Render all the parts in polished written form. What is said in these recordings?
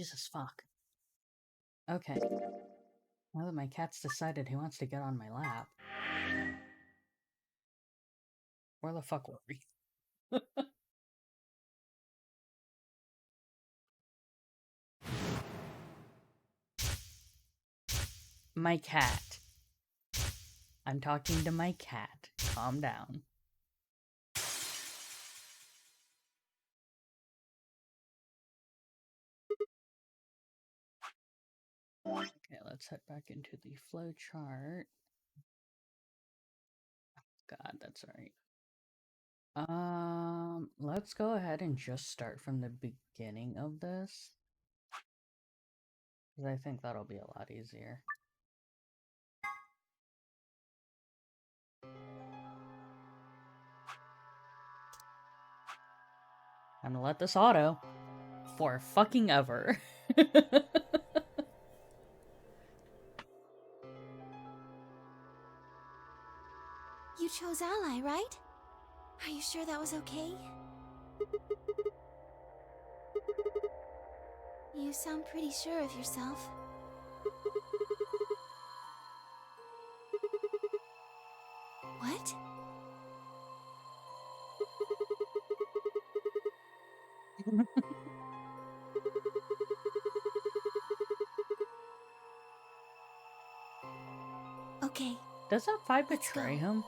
Jesus fuck. Okay. Now that my cat's decided he wants to get on my lap. Where the fuck were we? My cat. I'm talking to my cat. Calm down. Okay, let's head back into the flow chart. God, that's alright. Let's go ahead and just start from the beginning of this. Because I think that'll be a lot easier. I'm gonna let this auto for fucking ever. You chose ally, right? Are you sure that was okay? You sound pretty sure of yourself. What? Okay. Does that fight betray him?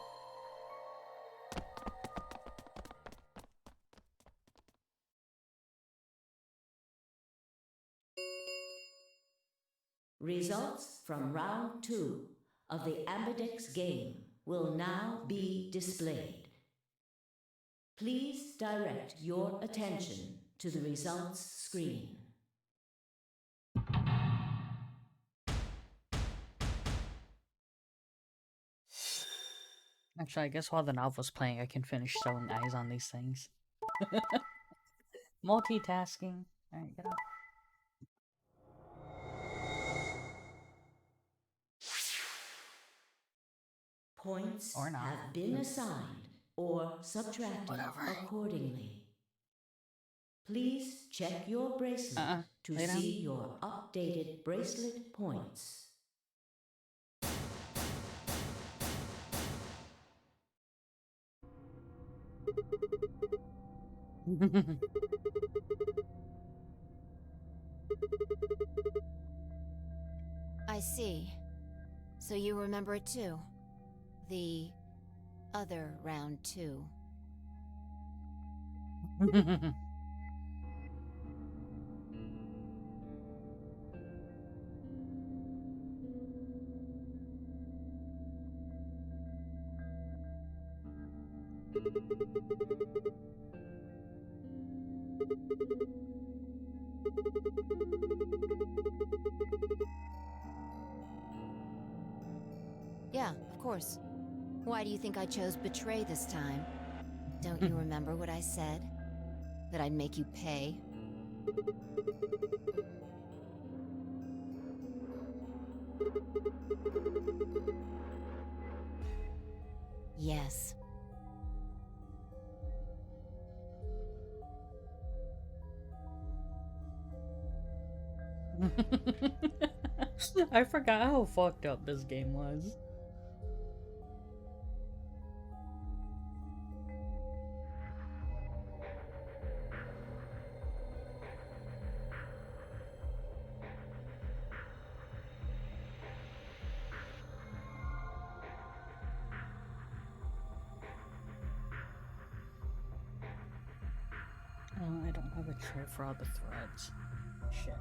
Results from round 2 of the Ambidex game will now be displayed. Please direct your attention to the results screen. Actually, I guess while the novel's playing, I can finish sewing eyes on these things. Multitasking. Alright, get up. Points Or not. have been assigned or subtracted accordingly. Please check your bracelet to Lay down. see your updated bracelet points. I see. So you remember it too? The other round 2. Yeah, of course. Why do you think I chose betray this time? Don't you remember what I said? That I'd make you pay? Yes. I forgot how fucked up this game was. Oh, I don't have a tray for all the threads. Shit.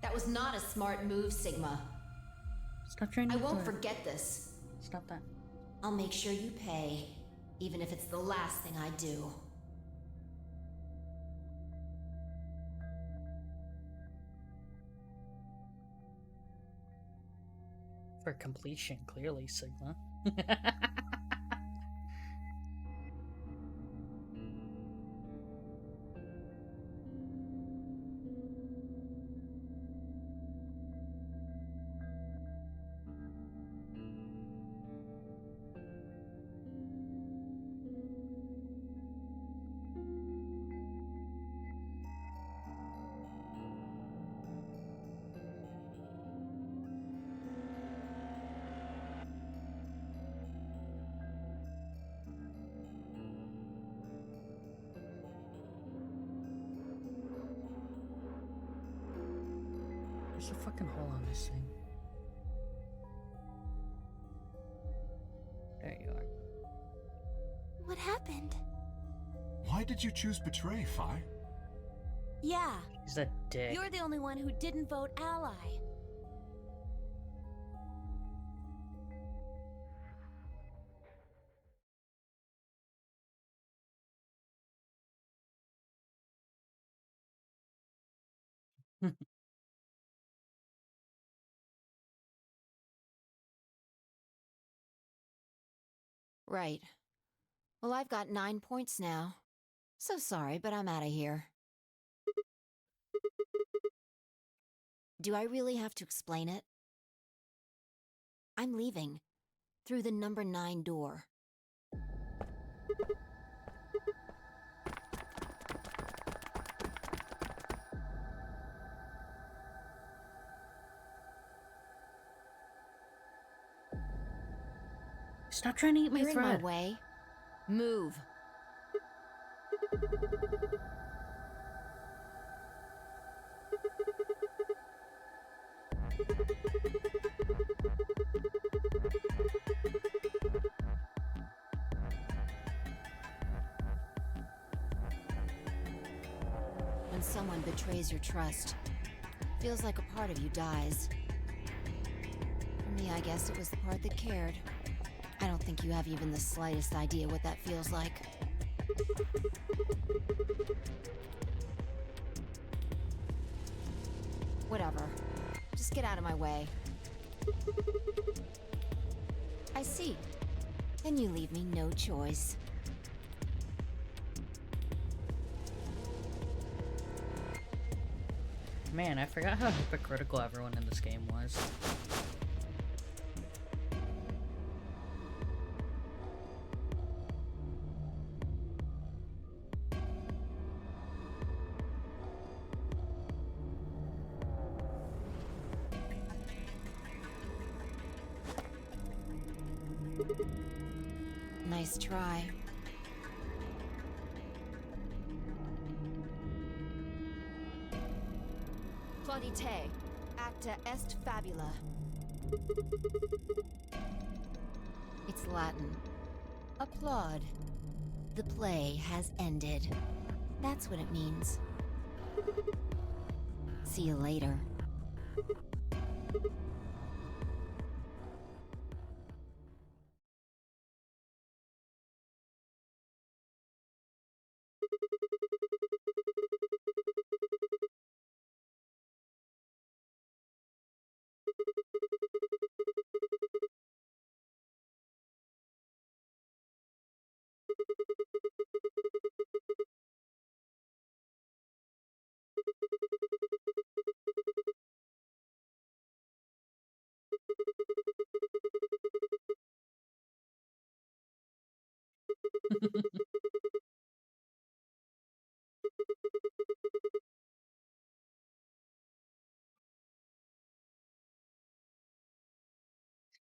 That was not a smart move, Sigma. Stop trying to I won't do it. forget this. Stop that. I'll make sure you pay, even if it's the last thing I do. For completion, clearly, Sigma. There's a fucking hole on this thing. There you are. What happened? Why did you choose betray, Fi? Yeah, He's a dick. you're the only one who didn't vote ally. Right. Well, I've got 9 points now. So sorry, but I'm out of here. Do I really have to explain it? I'm leaving. Through the number 9 door. Stop trying to eat my You're in thread. my way. Move. When someone betrays your trust, feels like a part of you dies. For me, I guess it was the part that cared. I don't think you have even the slightest idea what that feels like. Whatever. Just get out of my way. I see. Then you leave me no choice. Man, I forgot how hypocritical everyone in this game was. Nice try. Plaudite, acta est fabula. It's Latin. Applaud. The play has ended. That's what it means. See you later.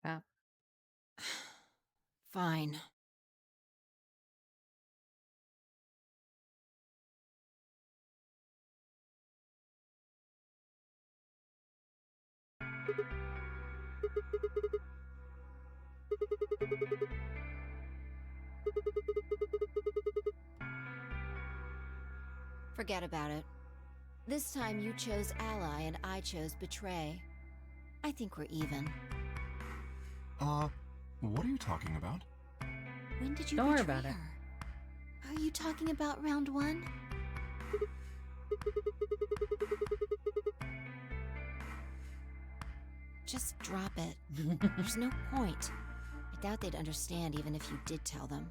Stop. Fine. Forget about it. This time you chose ally and I chose betray. I think we're even. What are you talking about? When did you Don't worry betray about it. her? Are you talking about round 1? Just drop it. There's no point. I doubt they'd understand even if you did tell them.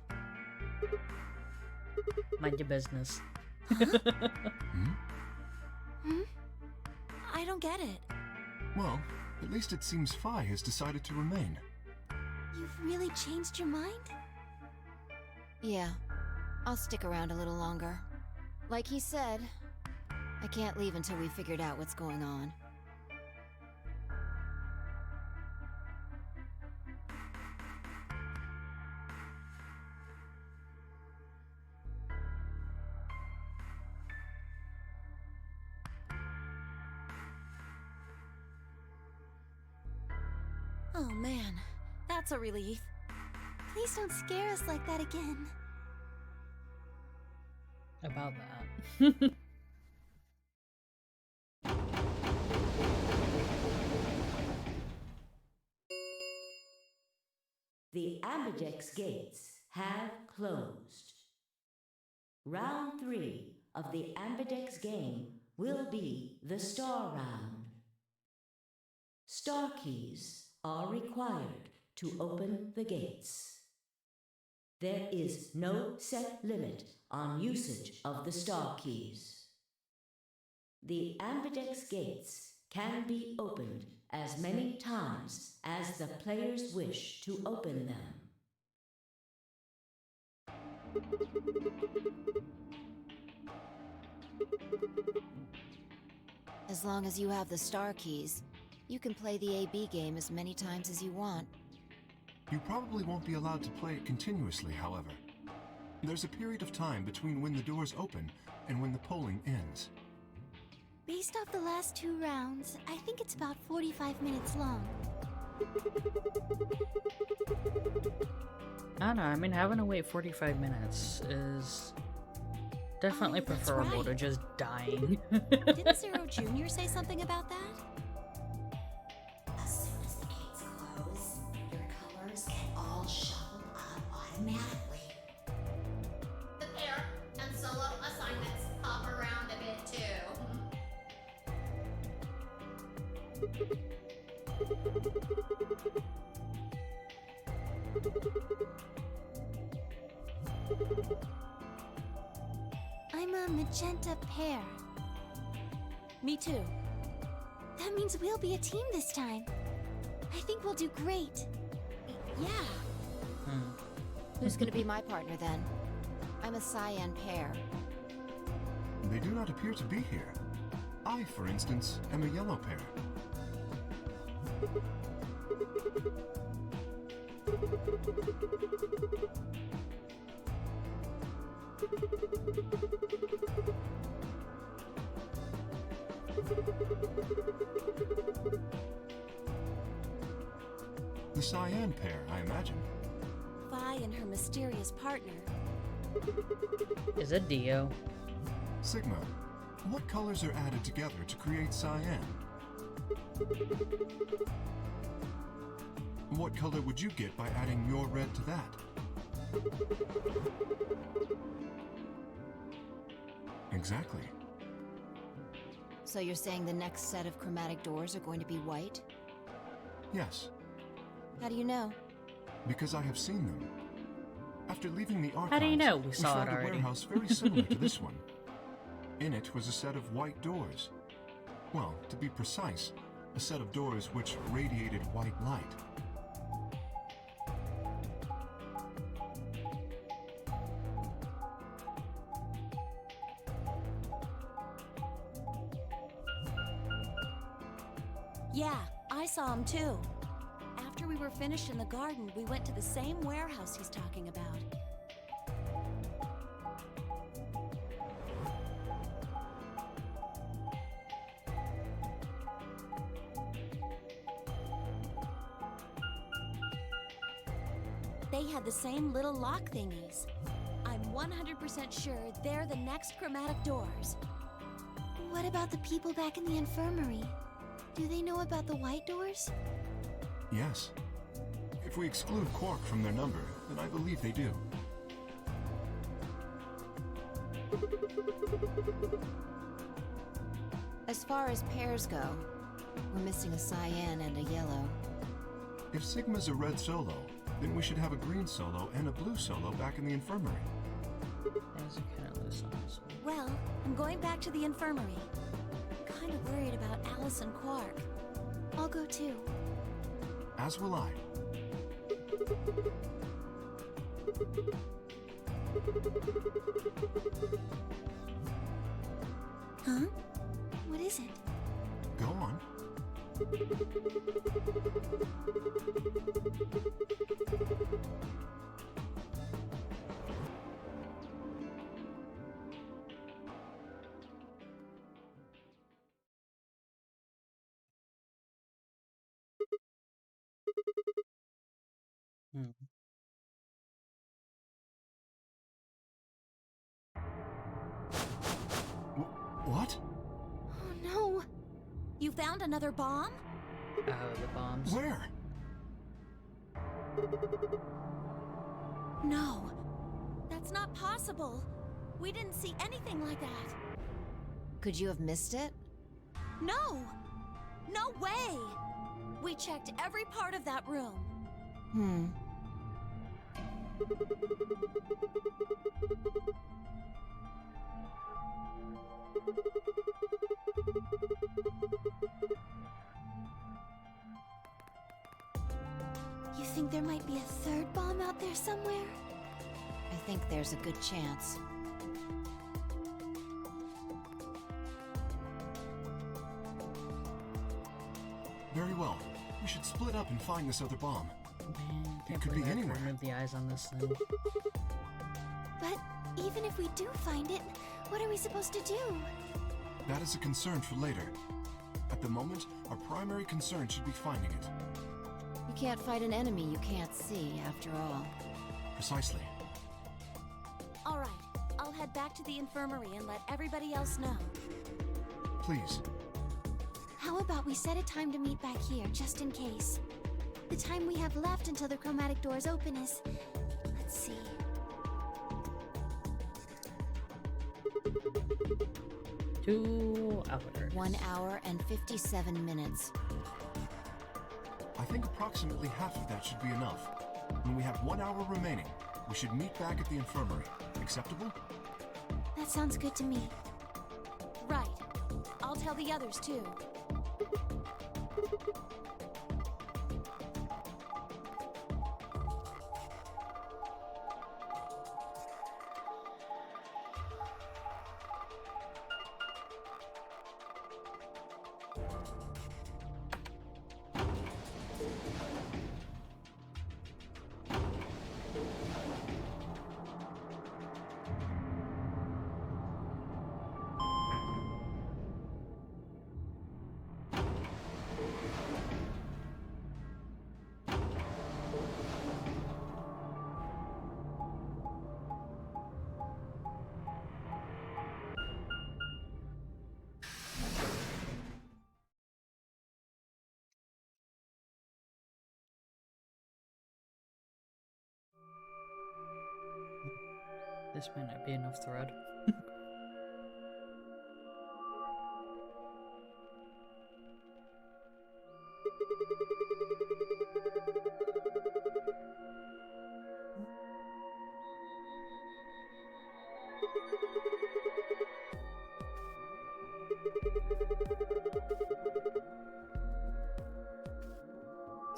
Mind your business. I don't get it. Well, at least it seems Phi has decided to remain. You've really changed your mind? Yeah, I'll stick around a little longer. Like he said, I can't leave until we figured out what's going on. Oh man, that's a relief. Please don't scare us like that again. About that. The Ambidex gates have closed. Round 3 of the Ambidex game will be the Star Round. Star keys are required to open the gates. There is no set limit on usage of the star keys. The Ambidex gates can be opened as many times as the players wish to open them. As long as you have the star keys, you can play the AB game as many times as you want. You probably won't be allowed to play it continuously, however. There's a period of time between when the doors open and when the polling ends. Based off the last 2 rounds, I think it's about 45 minutes long. I don't know, I mean, having to wait 45 minutes is definitely Oh, that's preferable to right. just dying. Didn't Zero Jr. say something about that? As soon as the gates close, your colors get all shuffled up automatically. The pair and solo assignments hop around a bit too. I'm a magenta pair. Me too. That means we'll be a team this time. I think we'll do great. Yeah. Hmm. Who's gonna be my partner then? I'm a cyan pair. They do not appear to be here. I, for instance, am a yellow pair. The cyan pair, I imagine. Vi and her mysterious partner. Is it Dio? Sigma, what colors are added together to create cyan? What color would you get by adding your red to that? Exactly. So you're saying the next set of chromatic doors are going to be white? Yes, How do you know? because I have seen them. After leaving the archives, How do you know? We saw found it a already. warehouse very similar to this one. In it was a set of white doors. Well, to be precise, a set of doors which radiated white light. Yeah, I saw him too. After we were finished in the garden, we went to the same warehouse he's talking about. They had the same little lock thingies. I'm 100% sure they're the next chromatic doors. What about the people back in the infirmary? Do they know about the white doors? Yes. If we exclude Quark from their number, then I believe they do. As far as pairs go, we're missing a cyan and a yellow. If Sigma's a red solo, then we should have a green solo and a blue solo back in the infirmary. As you can't lose on this one. Well, I'm going back to the infirmary. I'm kind of worried about Alice and Quark. I'll go too. As will I. Huh? What is it? Go on. Hmm. What? Oh no! You found another bomb? The bombs. Where? No. That's not possible. We didn't see anything like that. Could you have missed it? No! No way! We checked every part of that room. Hmm. You think there might be a third bomb out there somewhere? I think there's a good chance. Very well. We should split up and find this other bomb. Man, can't could believe be I have to anywhere. remove the eyes on this thing. But even if we do find it, what are we supposed to do? That is a concern for later. At the moment, our primary concern should be finding it. You can't fight an enemy you can't see, after all. Precisely. All right, I'll head back to the infirmary and let everybody else know. Please. How about we set a time to meet back here, just in case? The time we have left until the chromatic doors open is... let's see... 2 hours. 1 hour and 57 minutes. I think approximately half of that should be enough. When we have 1 hour remaining, we should meet back at the infirmary. Acceptable? That sounds good to me. Right. I'll tell the others, too. This might not be enough thread.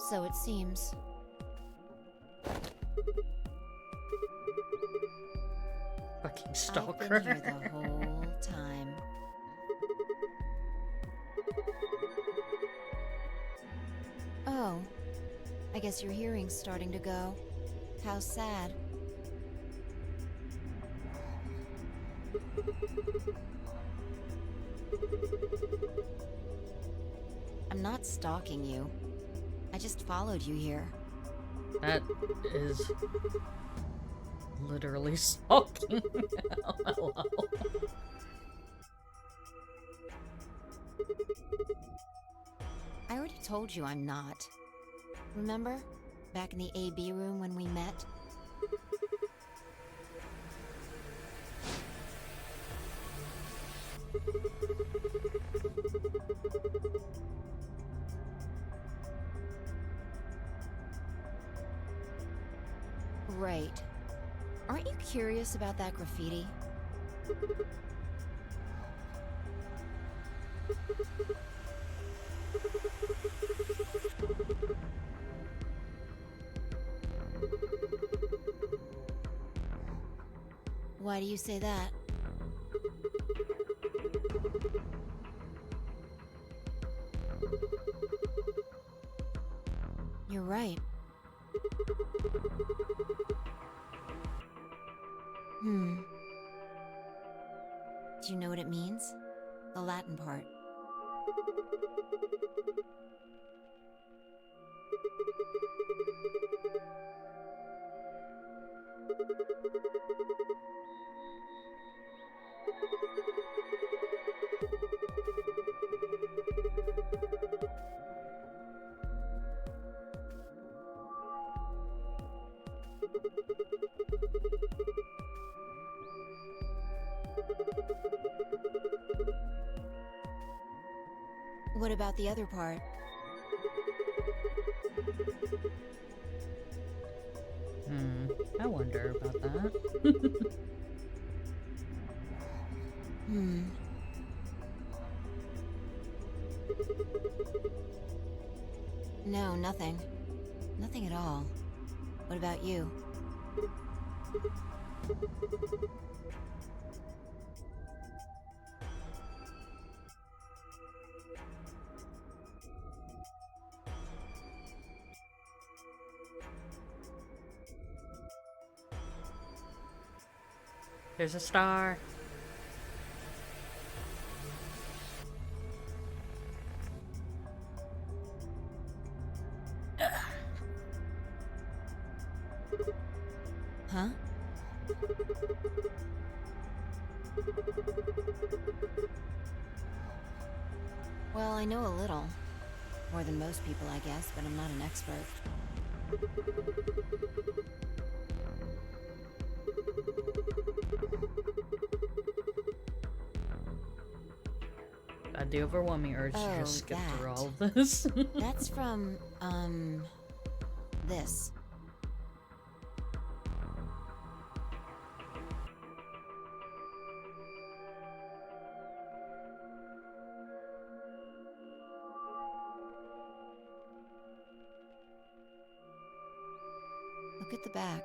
So it seems. Fucking I've stalker. been here the whole time. Oh, I guess your hearing's starting to go. How sad. I'm not stalking you. I just followed you here. That is literally stalking. LOL. I already told you I'm not. Remember? Back in the AB room when we met? curious about that graffiti? Why do you say that? You're right. Do you know what it means? The Latin part. What about the other part? I wonder about that. No, nothing. Nothing at all. What about you? There's a star. Huh? Well, I know a little. More than most people, I guess, but I'm not an expert. The overwhelming urge to just skip through that. all of this. That's from, this. Look at the back.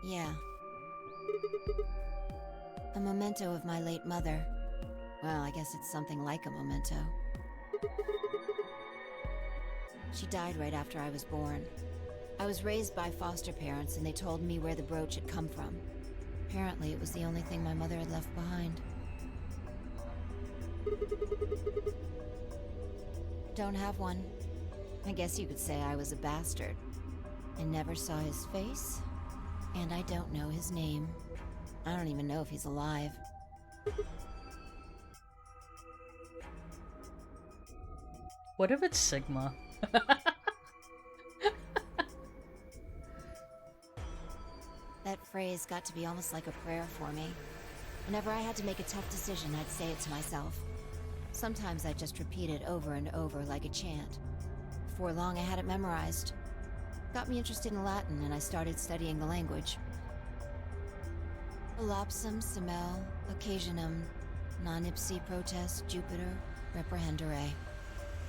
Yeah. A memento of my late mother. Well, I guess it's something like a memento. She died right after I was born. I was raised by foster parents, and they told me where the brooch had come from. Apparently, it was the only thing my mother had left behind. Don't have one. I guess you could say I was a bastard. I never saw his face, and I don't know his name. I don't even know if he's alive. What if it's Sigma? That phrase got to be almost like a prayer for me. Whenever I had to make a tough decision, I'd say it to myself. Sometimes I'd just repeat it over and over like a chant. Before long, I had it memorized. Got me interested in Latin, and I started studying the language. Volapsum semel occasionum non ipsi protest Jupiter reprehendere.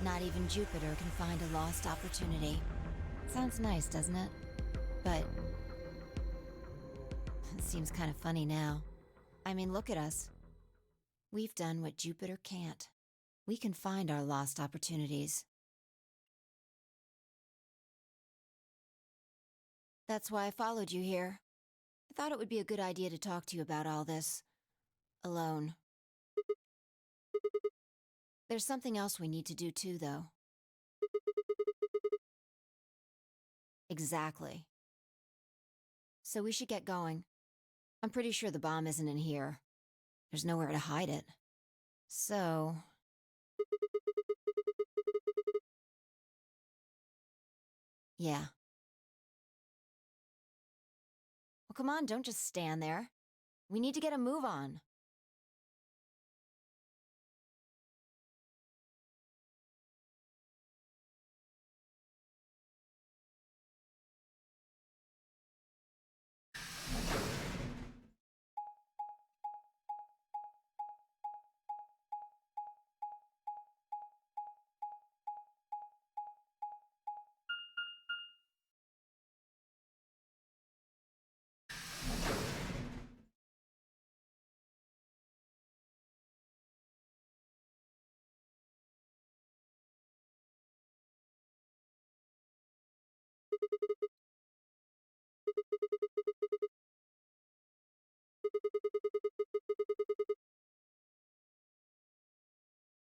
Not even Jupiter can find a lost opportunity. Sounds nice, doesn't it? But it seems kind of funny now. I mean, look at us. We've done what Jupiter can't. We can find our lost opportunities. That's why I followed you here. I thought it would be a good idea to talk to you about all this. Alone. There's something else we need to do too, though. Exactly. So we should get going. I'm pretty sure the bomb isn't in here. There's nowhere to hide it. So... yeah. Come on, don't just stand there. We need to get a move on.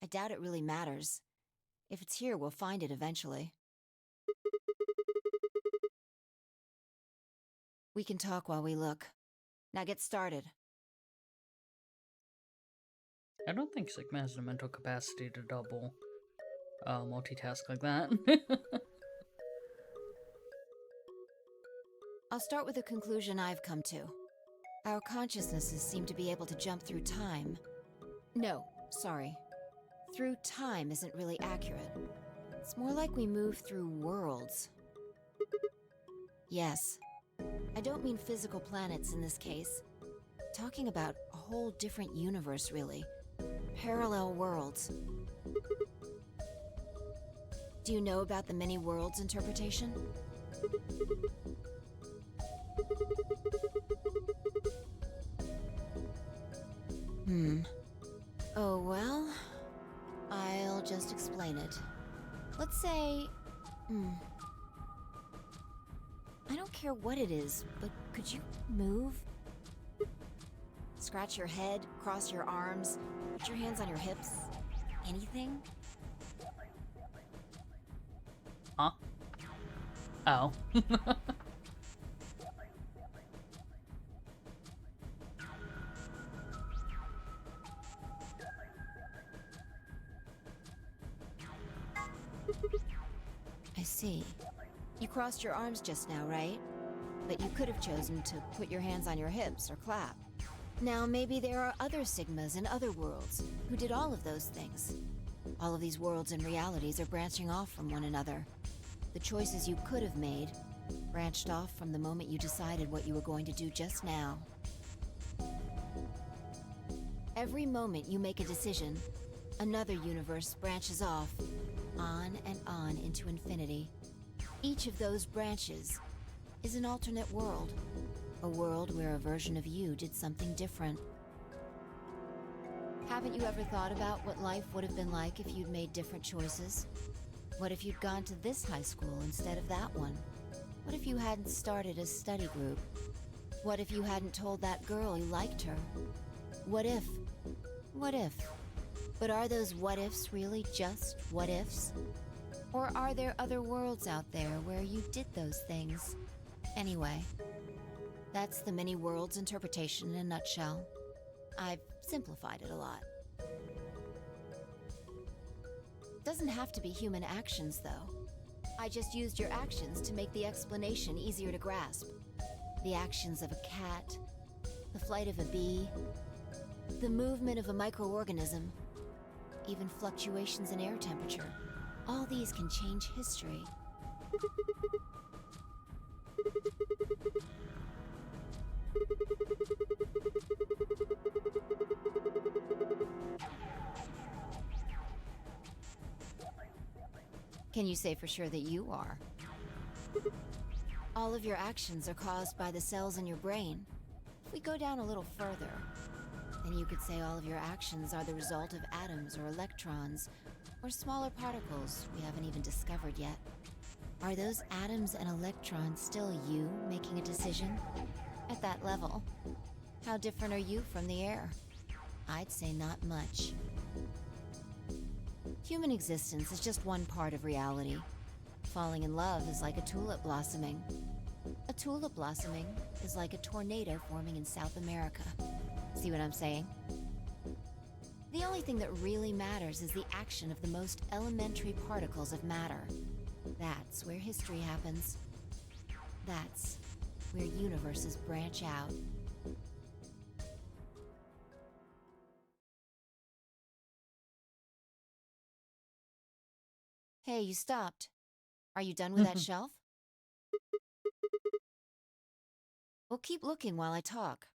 I doubt it really matters. If it's here, we'll find it eventually. We can talk while we look. Now get started. I don't think Sigma has the mental capacity to double multitask like that. I'll start with a conclusion I've come to. Our consciousnesses seem to be able to jump through time. No, sorry. Through time isn't really accurate. It's more like we move through worlds. Yes. I don't mean physical planets in this case. Talking about a whole different universe, really. Parallel worlds. Do you know about the many worlds interpretation? Oh, well, I'll just explain it. Let's say, I don't care what it is, but could you move? Scratch your head, cross your arms, put your hands on your hips. Anything? Huh? Oh. I see. You crossed your arms just now, right? But you could have chosen to put your hands on your hips or clap. Now, maybe there are other Sigmas in other worlds who did all of those things. All of these worlds and realities are branching off from one another. The choices you could have made branched off from the moment you decided what you were going to do just now. Every moment you make a decision, another universe branches off, on and on into infinity. Each of those branches is an alternate world. A world where a version of you did something different. Haven't you ever thought about what life would have been like if you'd made different choices? What if you'd gone to this high school instead of that one? What if you hadn't started a study group? What if you hadn't told that girl you liked her? What if? What if? But are those what ifs really just what ifs? Or are there other worlds out there where you did those things? Anyway, that's the many worlds interpretation in a nutshell. I've simplified it a lot. Doesn't have to be human actions, though. I just used your actions to make the explanation easier to grasp. The actions of a cat, the flight of a bee, the movement of a microorganism, even fluctuations in air temperature. All these can change history. Can you say for sure that you are? All of your actions are caused by the cells in your brain. If we go down a little further, then you could say all of your actions are the result of atoms or electrons, or smaller particles we haven't even discovered yet. Are those atoms and electrons still you making a decision? At that level, how different are you from the air? I'd say not much. Human existence is just one part of reality. Falling in love is like a tulip blossoming. A tulip blossoming is like a tornado forming in South America. See what I'm saying? The only thing that really matters is the action of the most elementary particles of matter. That's where history happens. That's where universes branch out. Hey, you stopped. Are you done with that shelf? Well, keep looking while I talk.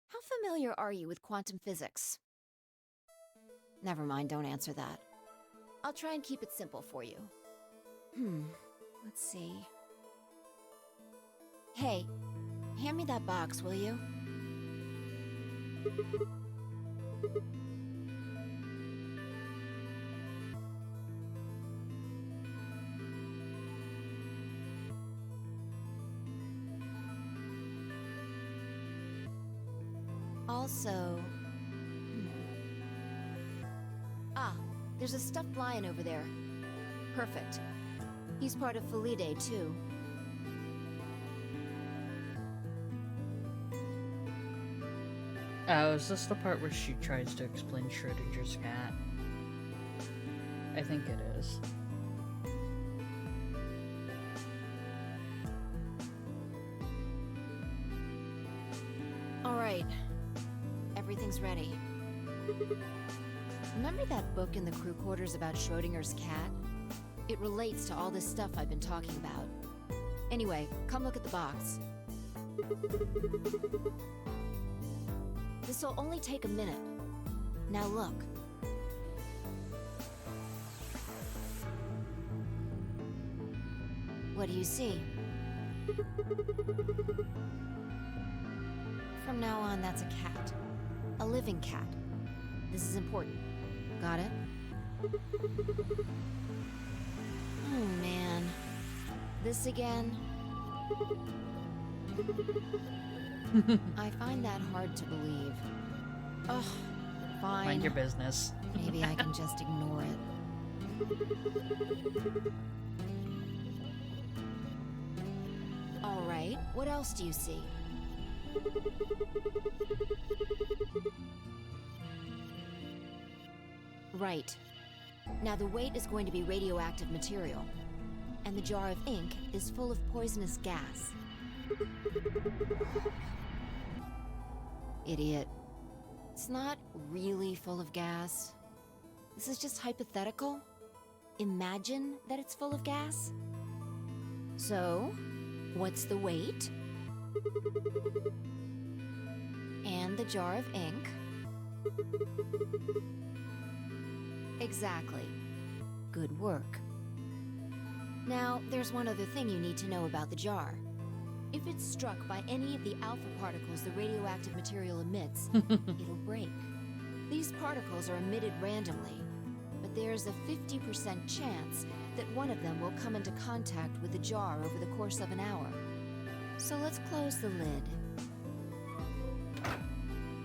How familiar are you with quantum physics? Never mind, don't answer that. I'll try and keep it simple for you. Let's see. Hey, hand me that box, will you? Also... Ah, there's a stuffed lion over there. Perfect. He's part of Felidae, too. Oh, is this the part where she tries to explain Schrodinger's cat? I think it is. Alright. Everything's ready. Remember that book in the crew quarters about Schrodinger's cat? It relates to all this stuff I've been talking about. Anyway, come look at the box. This'll only take a minute. Now look. What do you see? From now on, that's a cat. A living cat. This is important. Got it? Oh, man. This again? I find that hard to believe. Ugh, fine. Mind your business. Maybe I can just ignore it. All right, what else do you see? Right. Now the weight is going to be radioactive material, and the jar of ink is full of poisonous gas. Idiot. It's not really full of gas. This is just hypothetical. Imagine that it's full of gas. So, what's the weight? And the jar of ink? Exactly. Good work. Now, there's one other thing you need to know about the jar. If it's struck by any of the alpha particles the radioactive material emits, it'll break. These particles are emitted randomly, but there's a 50% chance that one of them will come into contact with the jar over the course of an hour. So let's close the lid.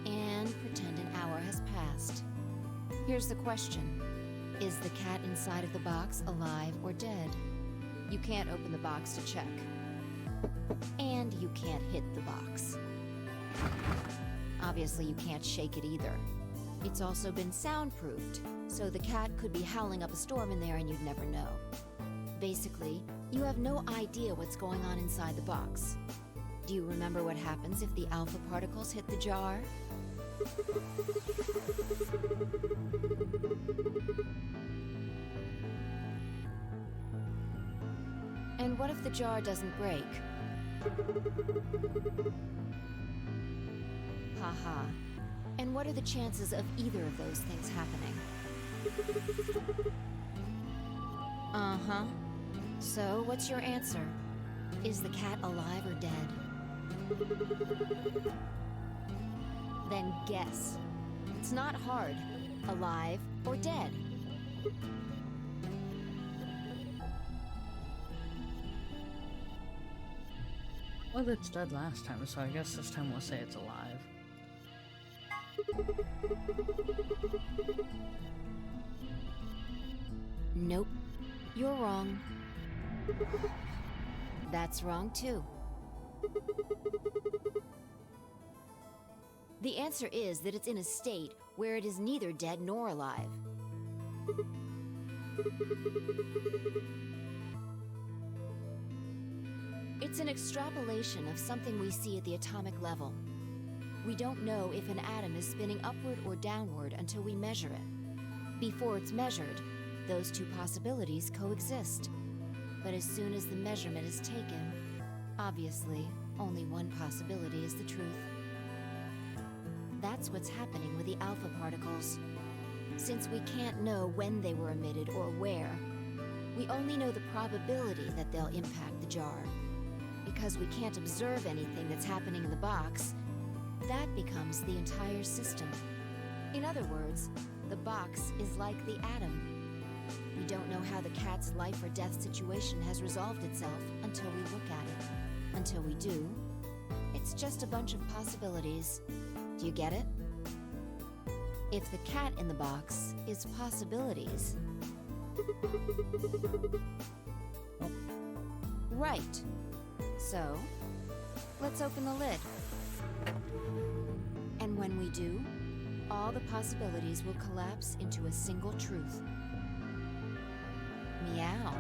And pretend an hour has passed. Here's the question. Is the cat inside of the box alive or dead? You can't open the box to check. And you can't hit the box. Obviously, you can't shake it either. It's also been soundproofed, so the cat could be howling up a storm in there and you'd never know. Basically, you have no idea what's going on inside the box. Do you remember what happens if the alpha particles hit the jar? And what if the jar doesn't break? Haha. And what are the chances of either of those things happening? Uh-huh. So, what's your answer? Is the cat alive or dead? Then guess. It's not hard. Alive or dead? Well, it's dead last time, so I guess this time we'll say it's alive. Nope. You're wrong. That's wrong, too. The answer is that it's in a state where it is neither dead nor alive. It's an extrapolation of something we see at the atomic level. We don't know if an atom is spinning upward or downward until we measure it. Before it's measured, those two possibilities coexist. But as soon as the measurement is taken, obviously, only one possibility is the truth. That's what's happening with the alpha particles. Since we can't know when they were emitted or where, we only know the probability that they'll impact the jar. Because we can't observe anything that's happening in the box, that becomes the entire system. In other words, the box is like the atom. We don't know how the cat's life or death situation has resolved itself until we look at it. Until we do, it's just a bunch of possibilities. Do you get it? If the cat in the box is possibilities. Right. So, let's open the lid. And when we do, all the possibilities will collapse into a single truth. Meow.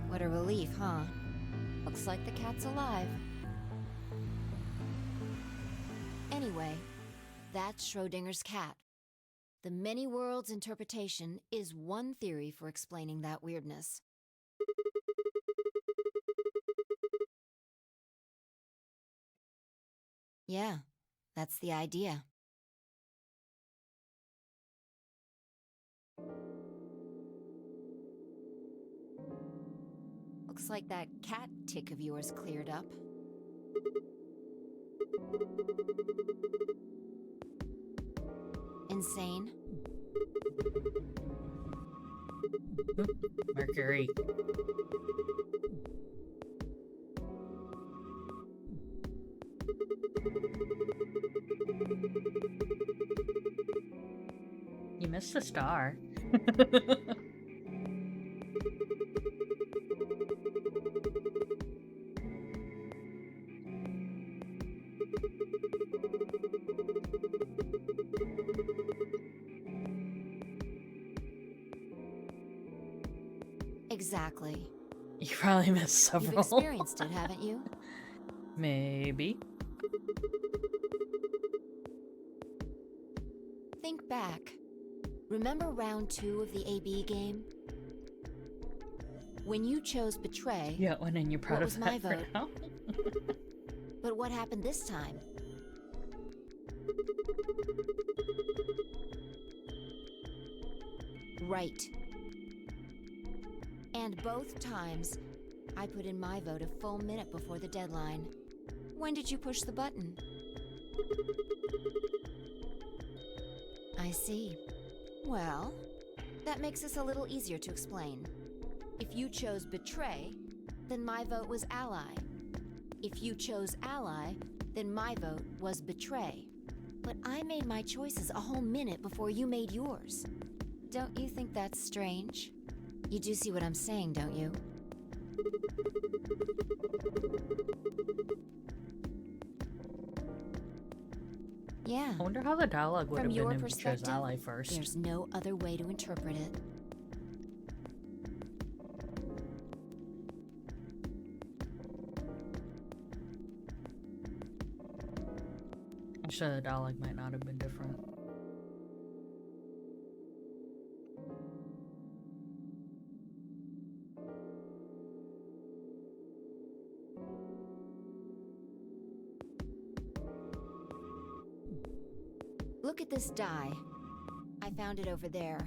What a relief, huh? Looks like the cat's alive. Anyway, that's Schrodinger's cat. The many worlds interpretation is one theory for explaining that weirdness. Yeah, that's the idea. Looks like that cat tick of yours cleared up. Insane. Mercury. You missed a star. Exactly. You probably missed several. You've experienced it, haven't you? Maybe. Think back. Remember round 2 of the AB game? When you chose Betray, Yeah, when and you're proud what of was my that for vote? now. But what happened this time? Right. And both times, I put in my vote a full minute before the deadline. When did you push the button? I see. Well, that makes this a little easier to explain. If you chose Betray, then my vote was Ally. If you chose Ally, then my vote was Betray. But I made my choices a whole minute before you made yours. Don't you think that's strange? You do see what I'm saying, don't you? Yeah. I wonder how the dialogue would From have your been if you chose perspective, Ally first. there's no other way to interpret it. Actually, the dialogue might not have been different. Look at this die. I found it over there.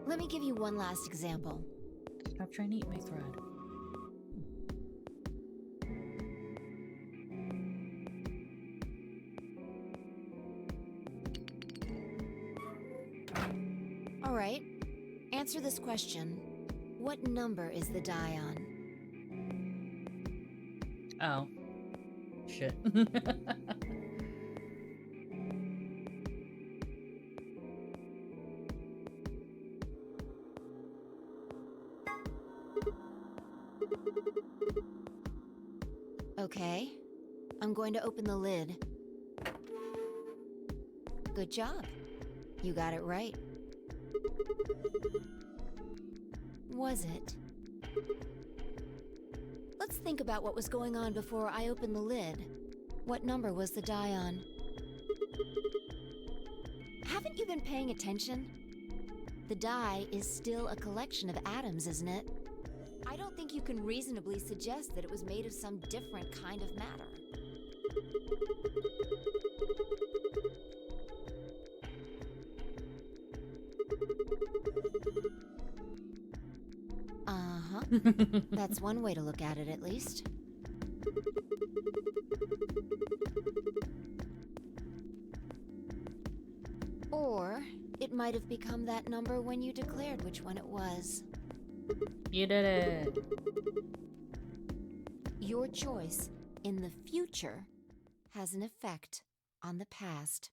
Let me give you one last example. Stop trying to eat my thread. All right. Answer this question. What number is the die on? Oh. Shit. Okay. I'm going to open the lid. Good job. You got it right. Was it? Let's think about what was going on before I opened the lid. What number was the die on? Haven't you been paying attention? The die is still a collection of atoms, isn't it? I don't think you can reasonably suggest that it was made of some different kind of matter. Uh-huh. That's one way to look at it, at least. Or it might have become that number when you declared which one it was. You did it. Your choice in the future has an effect on the past.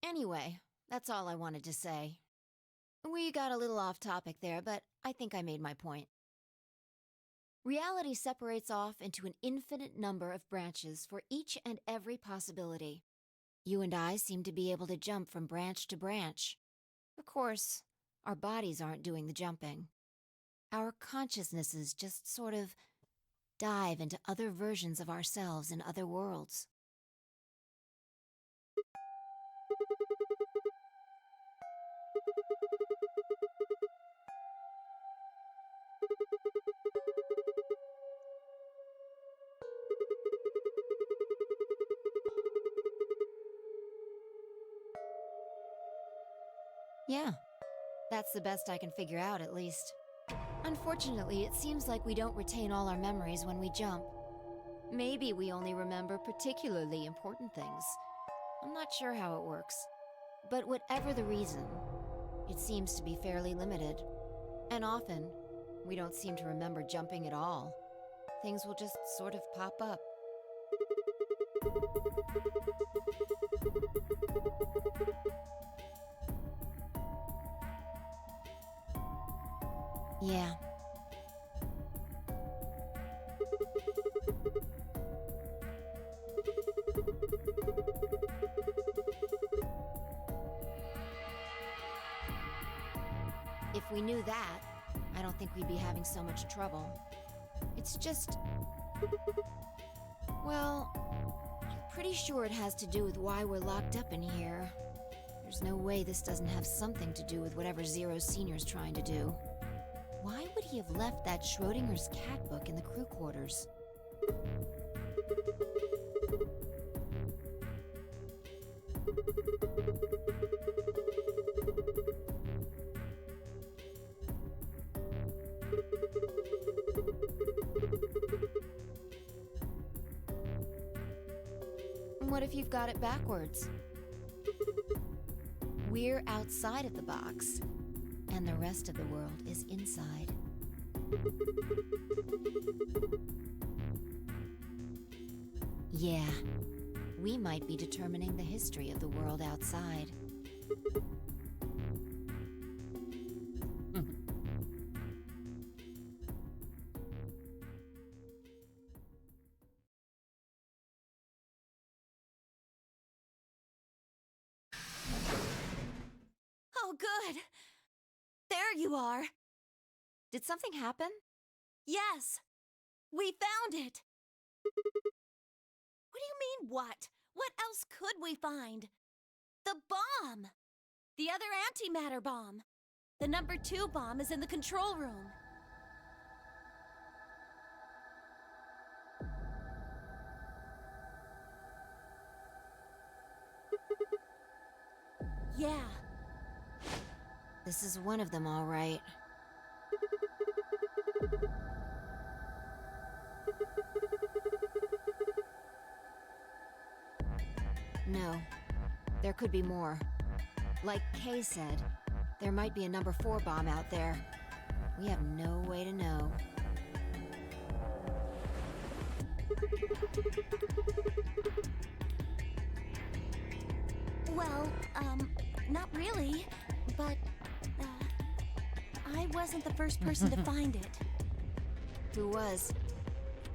Anyway, that's all I wanted to say. We got a little off topic there, but I think I made my point. Reality separates off into an infinite number of branches for each and every possibility. You and I seem to be able to jump from branch to branch. Of course, our bodies aren't doing the jumping. Our consciousnesses just sort of dive into other versions of ourselves in other worlds. Yeah, that's the best I can figure out, at least. Unfortunately, it seems like we don't retain all our memories when we jump. Maybe we only remember particularly important things. I'm not sure how it works. But whatever the reason, it seems to be fairly limited. And often, we don't seem to remember jumping at all. Things will just sort of pop up. Yeah. If we knew that, I don't think we'd be having so much trouble. It's just... well, I'm pretty sure it has to do with why we're locked up in here. There's no way this doesn't have something to do with whatever Zero Senior's trying to do. Why would he have left that Schrodinger's cat book in the crew quarters? What if you've got it backwards? We're outside of the box, and the rest of the world is inside. Yeah, we might be determining the history of the world outside. Oh, good. There you are. Did something happen? Yes. We found it. What do you mean, what? What else could we find? The bomb. The other antimatter bomb. The number 2 bomb is in the control room. Yeah. This is one of them, all right. No, there could be more. Like Kay said, there might be a number 4 bomb out there. We have no way to know. Well, not really, but, I wasn't the first person to find it. Who was?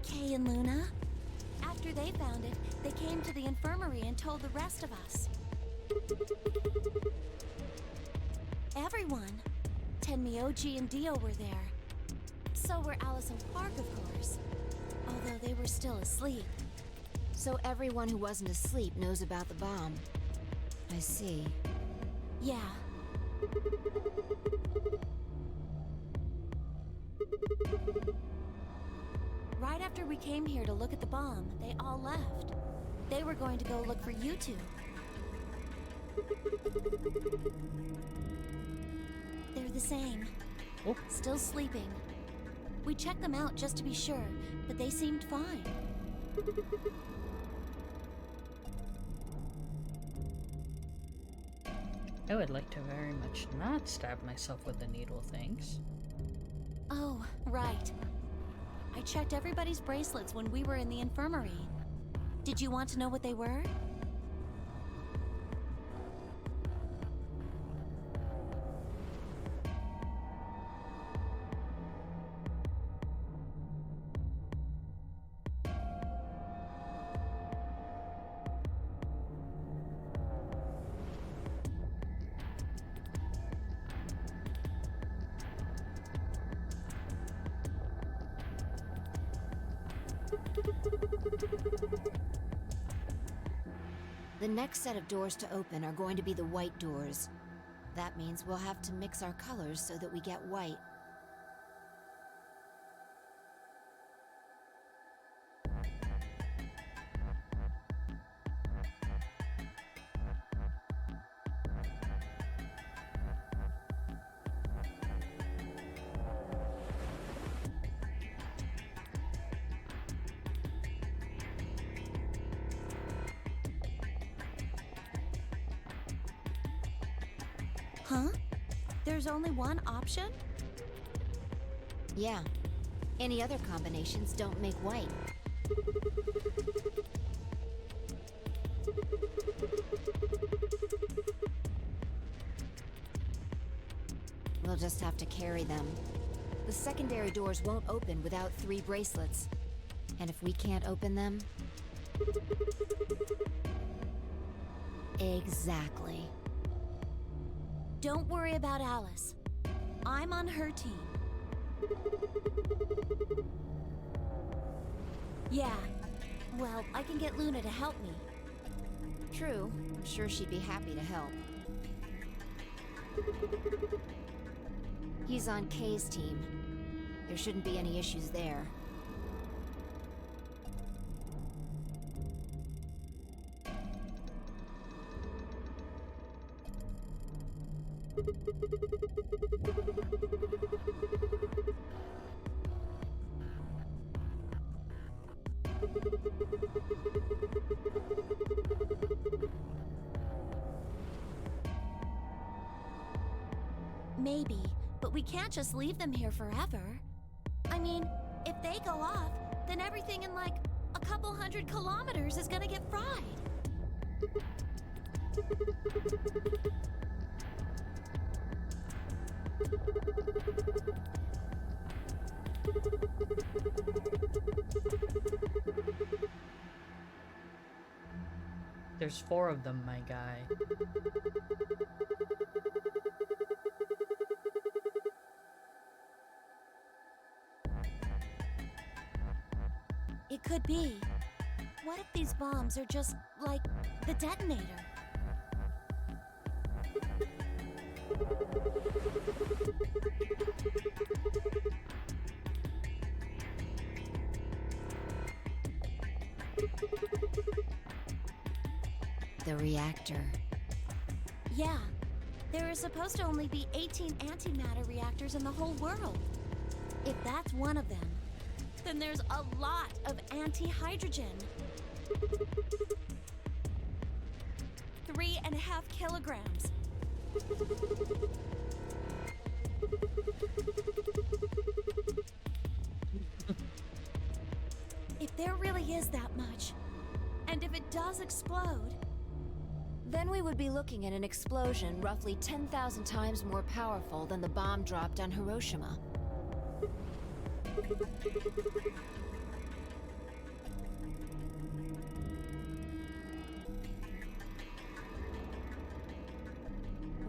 Kay and Luna. After they found it, they came to the infirmary and told the rest of us. Everyone. Tenmi, OG, and Dio were there. So were Alice and Clark, of course. Although they were still asleep. So everyone who wasn't asleep knows about the bomb. I see. Yeah. Right after we came here to look at the bomb, they all left. They were going to go look for you two. They're the same. Oh. Still sleeping. We checked them out just to be sure, but they seemed fine. I would like to very much not stab myself with the needle things. Oh, right. I checked everybody's bracelets when we were in the infirmary. Did you want to know what they were? The next set of doors to open are going to be the white doors. That means we'll have to mix our colors so that we get white. Huh? There's only one option? Yeah. Any other combinations don't make white. We'll just have to carry them. The secondary doors won't open without 3 bracelets. And if we can't open them... Exactly. Don't worry about Alice. I'm on her team. Yeah. Well, I can get Luna to help me. True. I'm sure she'd be happy to help. He's on Kay's team. There shouldn't be any issues there. Maybe, but we can't just leave them here forever. I mean, if they go off, then everything in like a couple 100 kilometers is gonna get fried. There's 4 of them, my guy. It could be. What if these bombs are just like the detonator? The reactor. Yeah. There are supposed to only be 18 antimatter reactors in the whole world. If that's one of them, then there's a lot of anti-hydrogen. 3.5 kilograms. If there really is that much, and if it does explode, Then we would be looking at an explosion roughly 10,000 times more powerful than the bomb dropped on Hiroshima.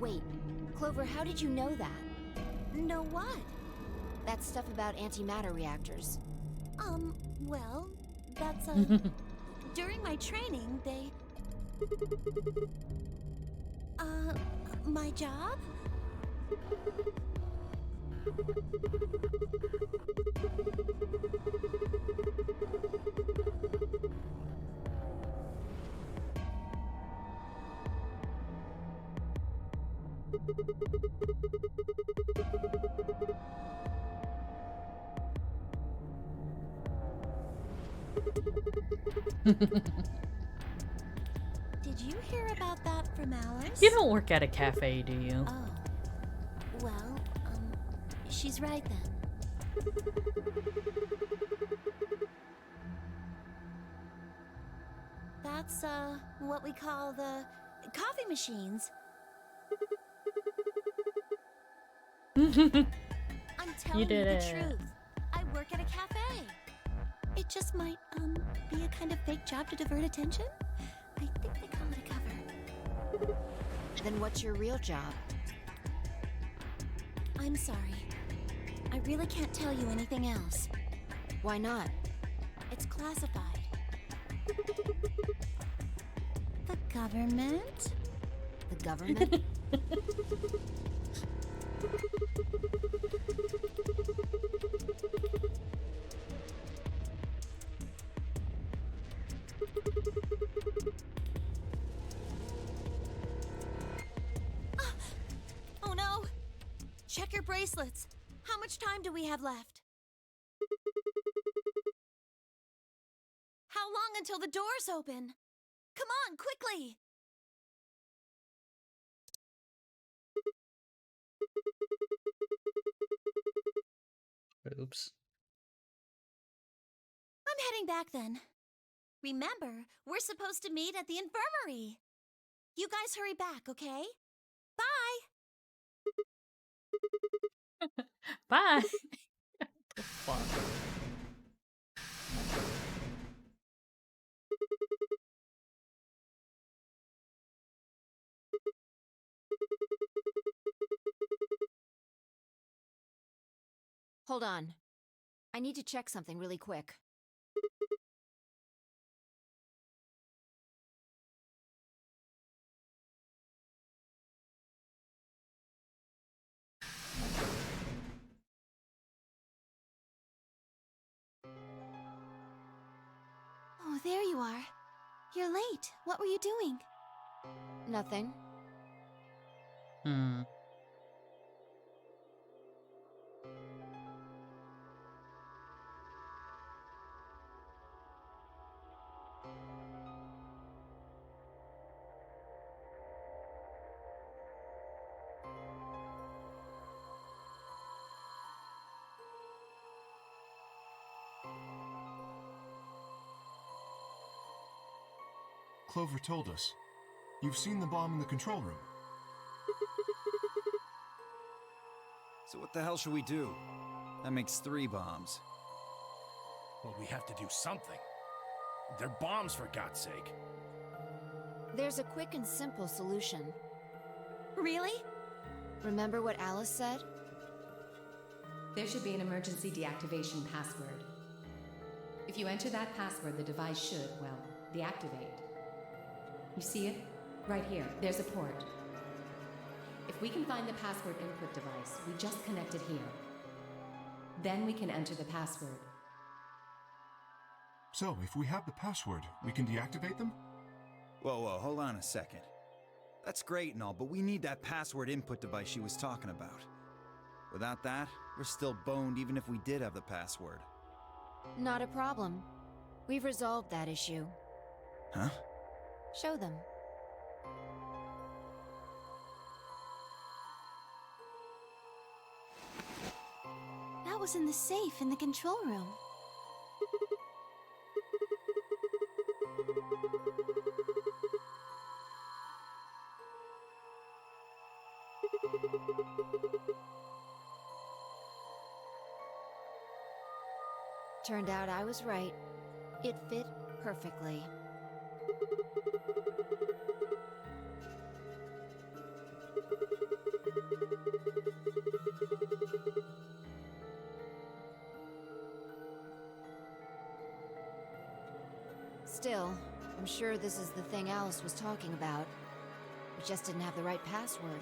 Wait, Clover, how did you know that? Know what? That stuff about antimatter reactors. Well, that's, during my training, they... my job? Did you hear about that from Alice? You don't work at a cafe, do you? Oh. Well, she's right then. That's, what we call the coffee machines. I'm telling you did the it. truth. I work at a cafe. It just might, be a kind of fake job to divert attention. I think they call it a cover. Then what's your real job? I'm sorry. I really can't tell you anything else. Why not? It's classified. The government? The government? Oh no! Check your bracelets. How much time do we have left? How long until the doors open? Come on, quickly! Oops. I'm heading back then. Remember, we're supposed to meet at the infirmary. You guys hurry back, okay? Bye! Bye. The fuck? Hold on. I need to check something really quick. Oh, there you are. You're late. What were you doing? Nothing. Hmm. Clover told us. You've seen the bomb in the control room. So what the hell should we do? That makes 3 bombs. Well, we have to do something. They're bombs, for God's sake. There's a quick and simple solution. Really? Remember what Alice said? There should be an emergency deactivation password. If you enter that password, the device should, well, deactivate. You see it? Right here. There's a port. If we can find the password input device, we just connect it here. Then we can enter the password. So, if we have the password, we can deactivate them? Whoa, hold on a second. That's great and all, but we need that password input device she was talking about. Without that, we're still boned even if we did have the password. Not a problem. We've resolved that issue. Huh? Show them. That was in the safe in the control room. Turned out I was right. It fit perfectly. Still, I'm sure this is the thing Alice was talking about. We just didn't have the right password.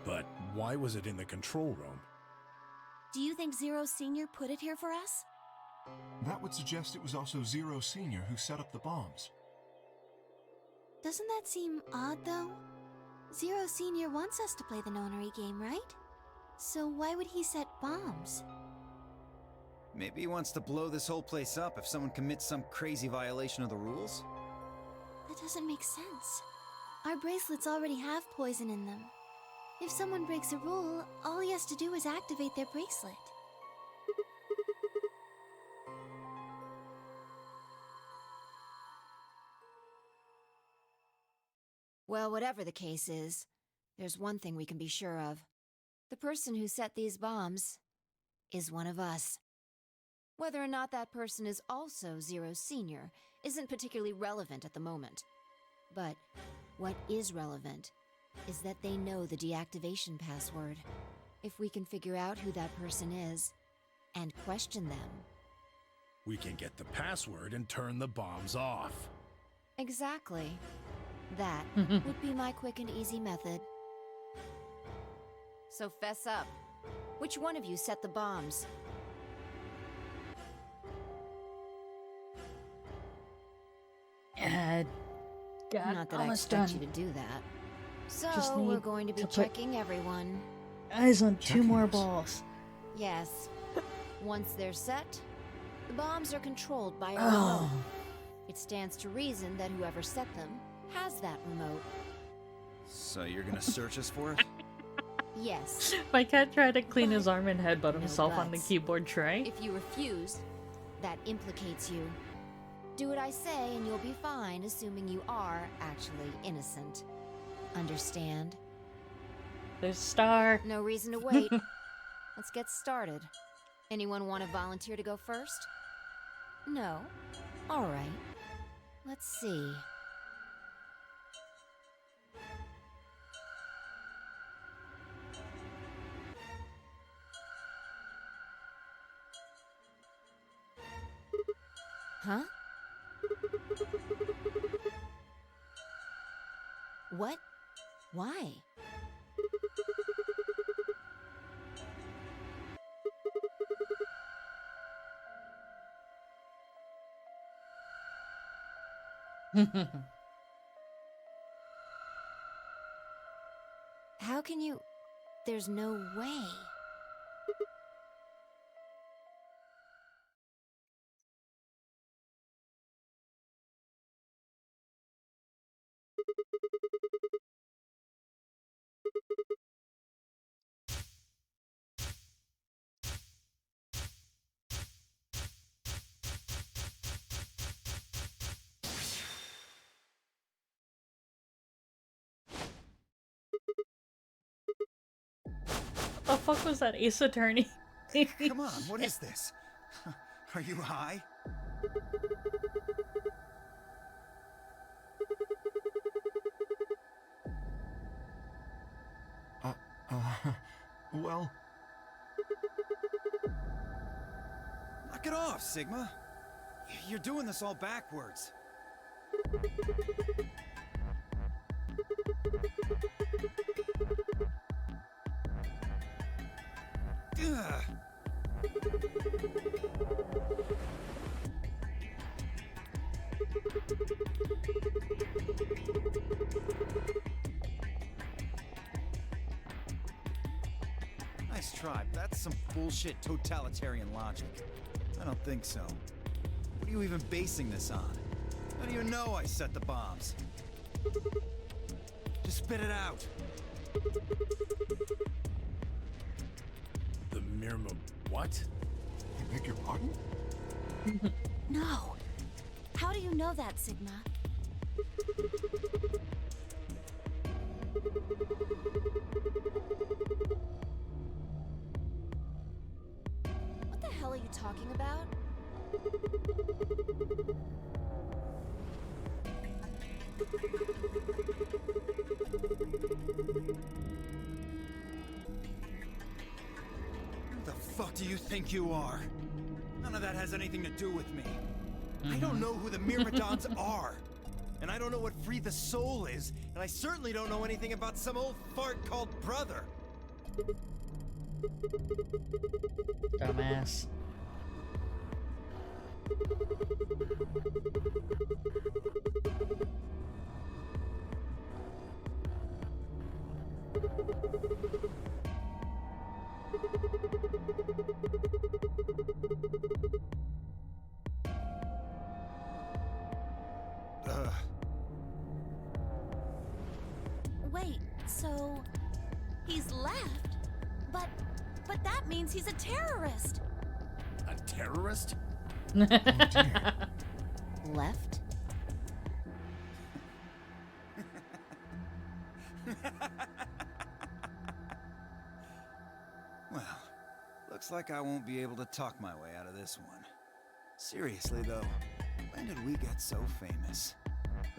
But why was it in the control room? Do you think Zero Senior put it here for us? That would suggest it was also Zero Senior who set up the bombs. Doesn't that seem odd, though? Zero Senior wants us to play the Nonary game, right? So why would he set bombs? Maybe he wants to blow this whole place up if someone commits some crazy violation of the rules? That doesn't make sense. Our bracelets already have poison in them. If someone breaks a rule, all he has to do is activate their bracelet. Well, whatever the case is, there's one thing we can be sure of. The person who set these bombs is one of us. Whether or not that person is also Zero Senior isn't particularly relevant at the moment. But what is relevant is that they know the deactivation password. If we can figure out who that person is and question them. We can get the password and turn the bombs off. Exactly. That would be my quick and easy method. So fess up. Which one of you set the bombs? God, Not that I almost expect done. you to do that. Just So, we're need going to be to put- checking everyone. Eyes on two Checking more us. balls. Yes. Once they're set, the bombs are controlled by a Oh. remote. It stands to reason that whoever set them has that remote. So you're gonna search us for it? Yes. My cat tried to clean his But arm and headbutt no himself on the buts. keyboard tray. If you refuse, that implicates you. Do what I say and you'll be fine, assuming you are actually innocent. Understand? There's a star. No reason to wait. Let's get started. Anyone want to volunteer to go first? No? Alright. Let's see. Huh? What? Why? How can you... There's no way. The fuck was that, Ace Attorney? Come on, what is this? Are you high? Well, Knock it off, Sigma. You're doing this all backwards. Ugh. Nice try, but that's some bullshit totalitarian logic. I don't think so. What are you even basing this on? How do you know I set the bombs? Just spit it out. The Mirma... what? I beg your pardon? No. How do you know that, Sigma? What the hell are you talking about? Who the fuck do you think you are? None of that has anything to do with me. I don't know who the Myrmidons are. And I don't know what Free the Soul is, and I certainly don't know anything about some old fart called Brother. Dumbass. Wait, so he's left? But that means he's a terrorist. A terrorist? Left? Well, looks like I won't be able to talk my way out of this one. Seriously though, when did we get so famous?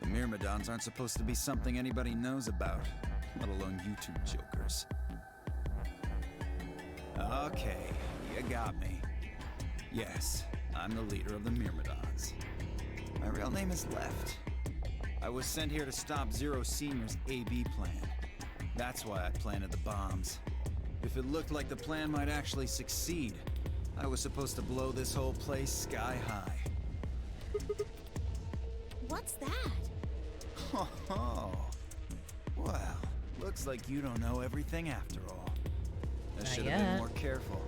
The Myrmidons aren't supposed to be something anybody knows about, let alone you two jokers. Okay, you got me. Yes, I'm the leader of the Myrmidons. My real name is Left. I was sent here to stop Zero Senior's AB plan. That's why I planted the bombs. If it looked like the plan might actually succeed, I was supposed to blow this whole place sky high. What's that? Oh, well, looks like you don't know everything after all. I Not should have been yet. more careful.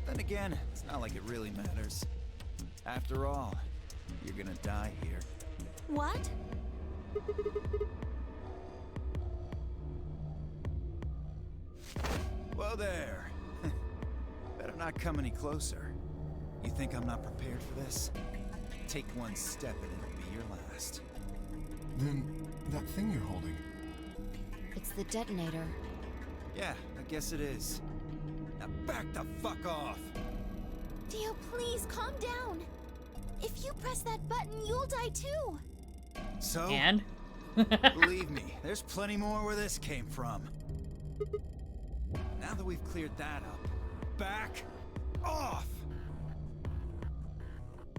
Then again, it's not like it really matters. After all, you're gonna die here. What? Whoa there. Better not come any closer. You think I'm not prepared for this? Take one step and it'll be your last. Then, that thing you're holding. It's the detonator. Yeah, I guess it is. Now back the fuck off! Dio, please calm down. If you press that button, you'll die too. So, And? believe me, there's plenty more where this came from. Now that we've cleared that up, back off!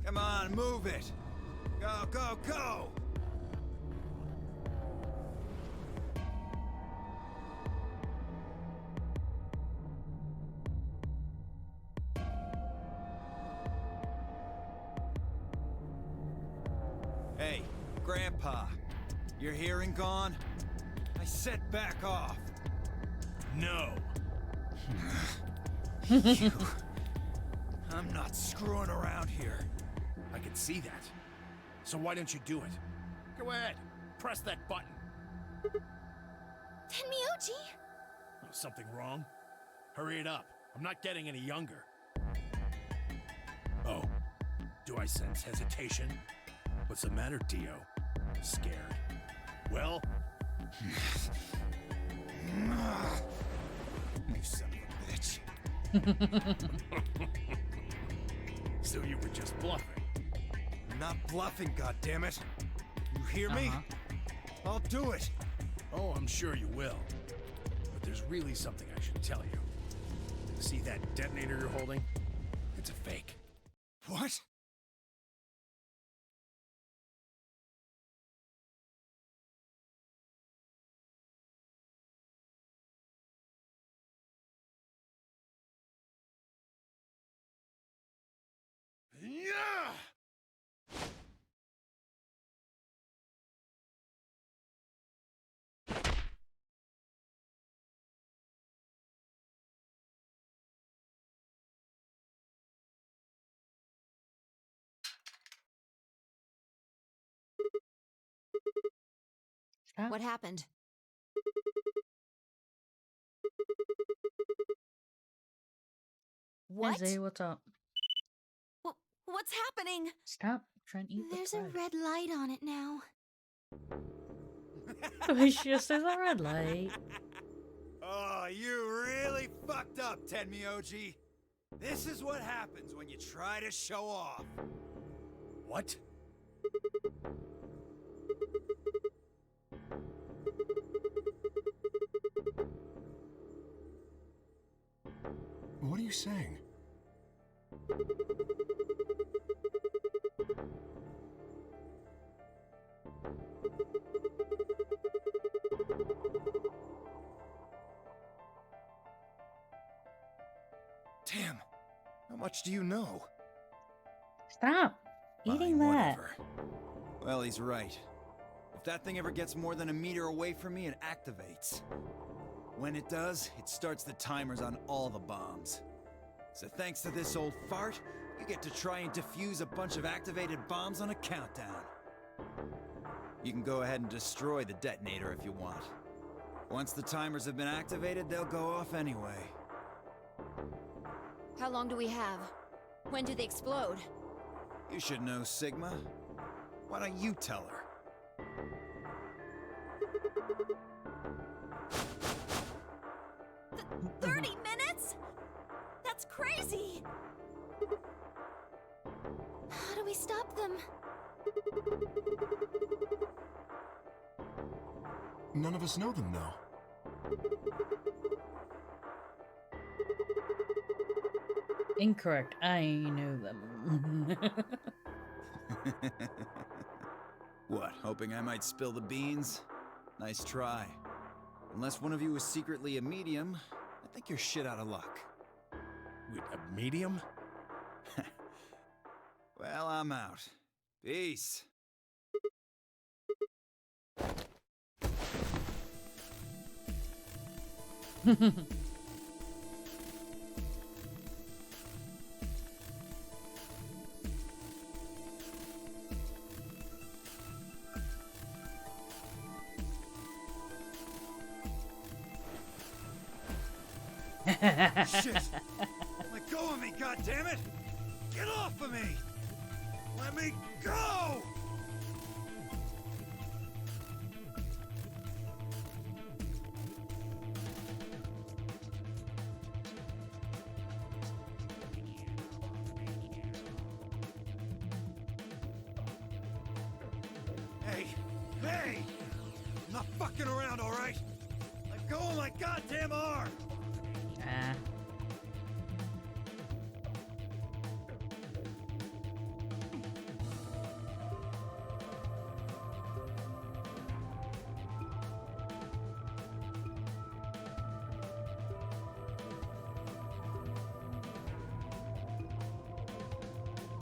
Come on, move it! Go, go, go! Hey, Grandpa, your hearing gone? I said back off. No. You. I'm not screwing around here. I can see that. So why don't you do it? Go ahead. Press that button. Tenmyoji! Oh, something wrong? Hurry it up. I'm not getting any younger. Oh. Do I sense hesitation? What's the matter, Dio? Scared. Well? You son of a bitch. So you were just bluffing. I'm not bluffing, goddammit. You hear me? I'll do it. Oh, I'm sure you will. But there's really something I should tell you. See that detonator you're holding? It's a fake. What? Yeah! Stop. What happened? What? Izzy, what's up? What's happening? Stop trying to eat There's the a red light on it now. It's just there's a red light. Oh, you really fucked up, Tenmyoji. This is what happens when you try to show off. What? What are you saying? Damn, how much do you know? Stop eating Fine, that. whatever. Well, he's right. If that thing ever gets more than a meter away from me, it activates. When it does, it starts the timers on all the bombs. So thanks to this old fart, you get to try and defuse a bunch of activated bombs on a countdown. You can go ahead and destroy the detonator if you want. Once the timers have been activated, they'll go off anyway. How long do we have? When do they explode? You should know, Sigma. Why don't you tell her? 30 minutes? That's crazy! How do we stop them? None of us know them, though. Incorrect. I know them. What, hoping I might spill the beans? Nice try. Unless one of you is secretly a medium, I think you're shit out of luck. Wait, a medium? Well, I'm out. Peace. Shit! Let go of me, goddammit! Get off of me! Let me go! Hey! Hey! I'm not fucking around, alright? Let go of my goddamn arm! Ah.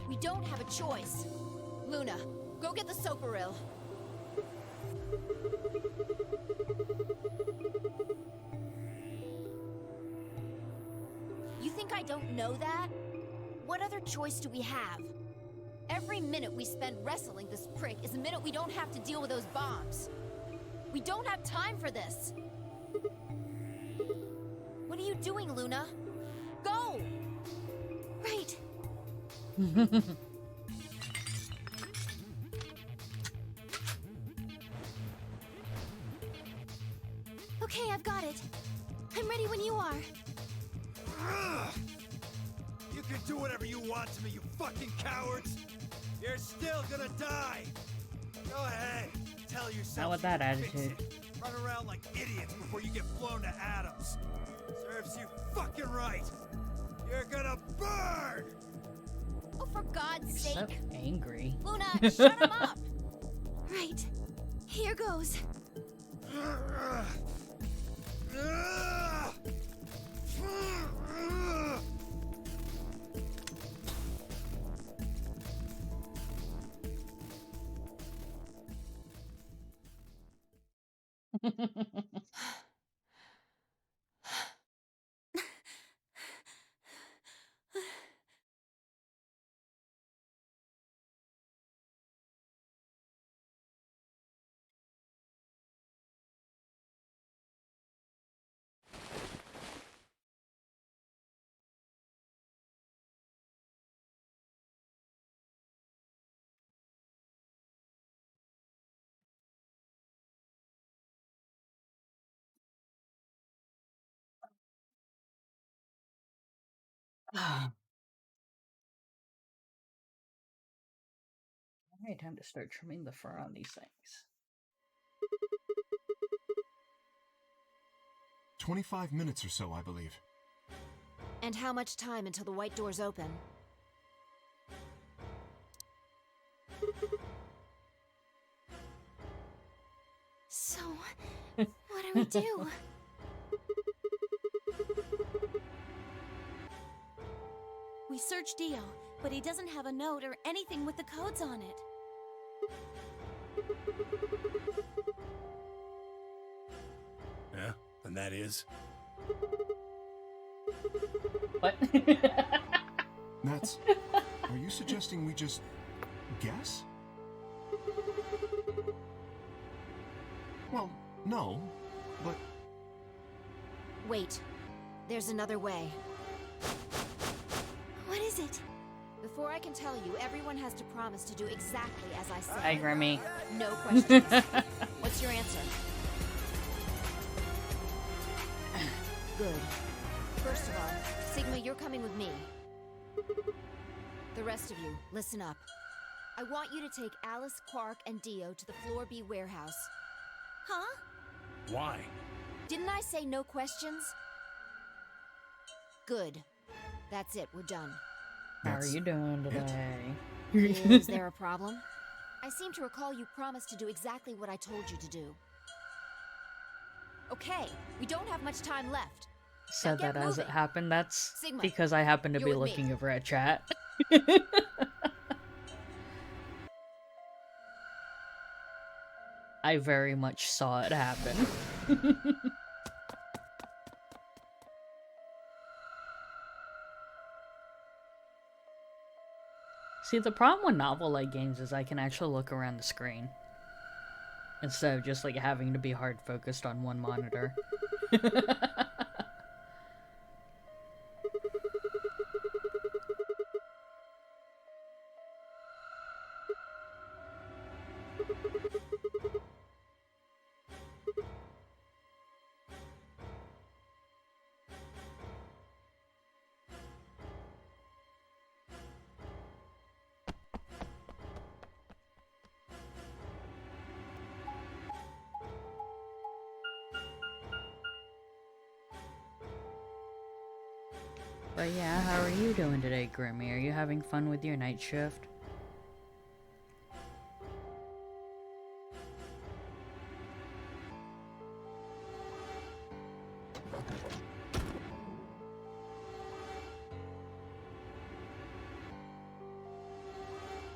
We don't have a choice. Luna, go get the soparil. You think I don't know that? What other choice do we have? Every minute we spend wrestling this prick is a minute we don't have to deal with those bombs. We don't have time for this. What are you doing, Luna? Go! Right. Okay, I've got it. I'm ready when you are. You can do whatever you want to me, you fucking cowards! You're still gonna die! Go ahead, tell yourself. Not with that you can fix attitude. it. Run around like idiots before you get blown to atoms. Serves you fucking right! You're gonna burn! Oh, for God's So sake. angry. Luna, shut him up! Right. Here goes. Alright, time to start trimming the fur on these things. 25 minutes or so, I believe. And how much time until the white doors open? So, what do we do? We searched Dio, but he doesn't have a note or anything with the codes on it. Yeah, and that is? What? That's... Are you suggesting we just... guess? Well, no, but... Wait. There's another way. What is it? Before I can tell you, everyone has to promise to do exactly as I say. Hi, Grimmy. No questions. What's your answer? Good. First of all, Sigma, you're coming with me. The rest of you, listen up. I want you to take Alice, Quark, and Dio to the Floor B warehouse. Huh? Why? Didn't I say no questions? Good. That's it, we're done. How are you doing today? Is there a problem? I seem to recall you promised to do exactly what I told you to do. Okay, we don't have much time left. Said Now get that as it moving. happened. That's Sigma, because I happen to you're be with me. looking over at chat. I very much saw it happen. See, the problem with novel-like games is I can actually look around the screen. Instead of just, like, having to be hard focused on one monitor. But yeah, how are you doing today, Grimmy? Are you having fun with your night shift?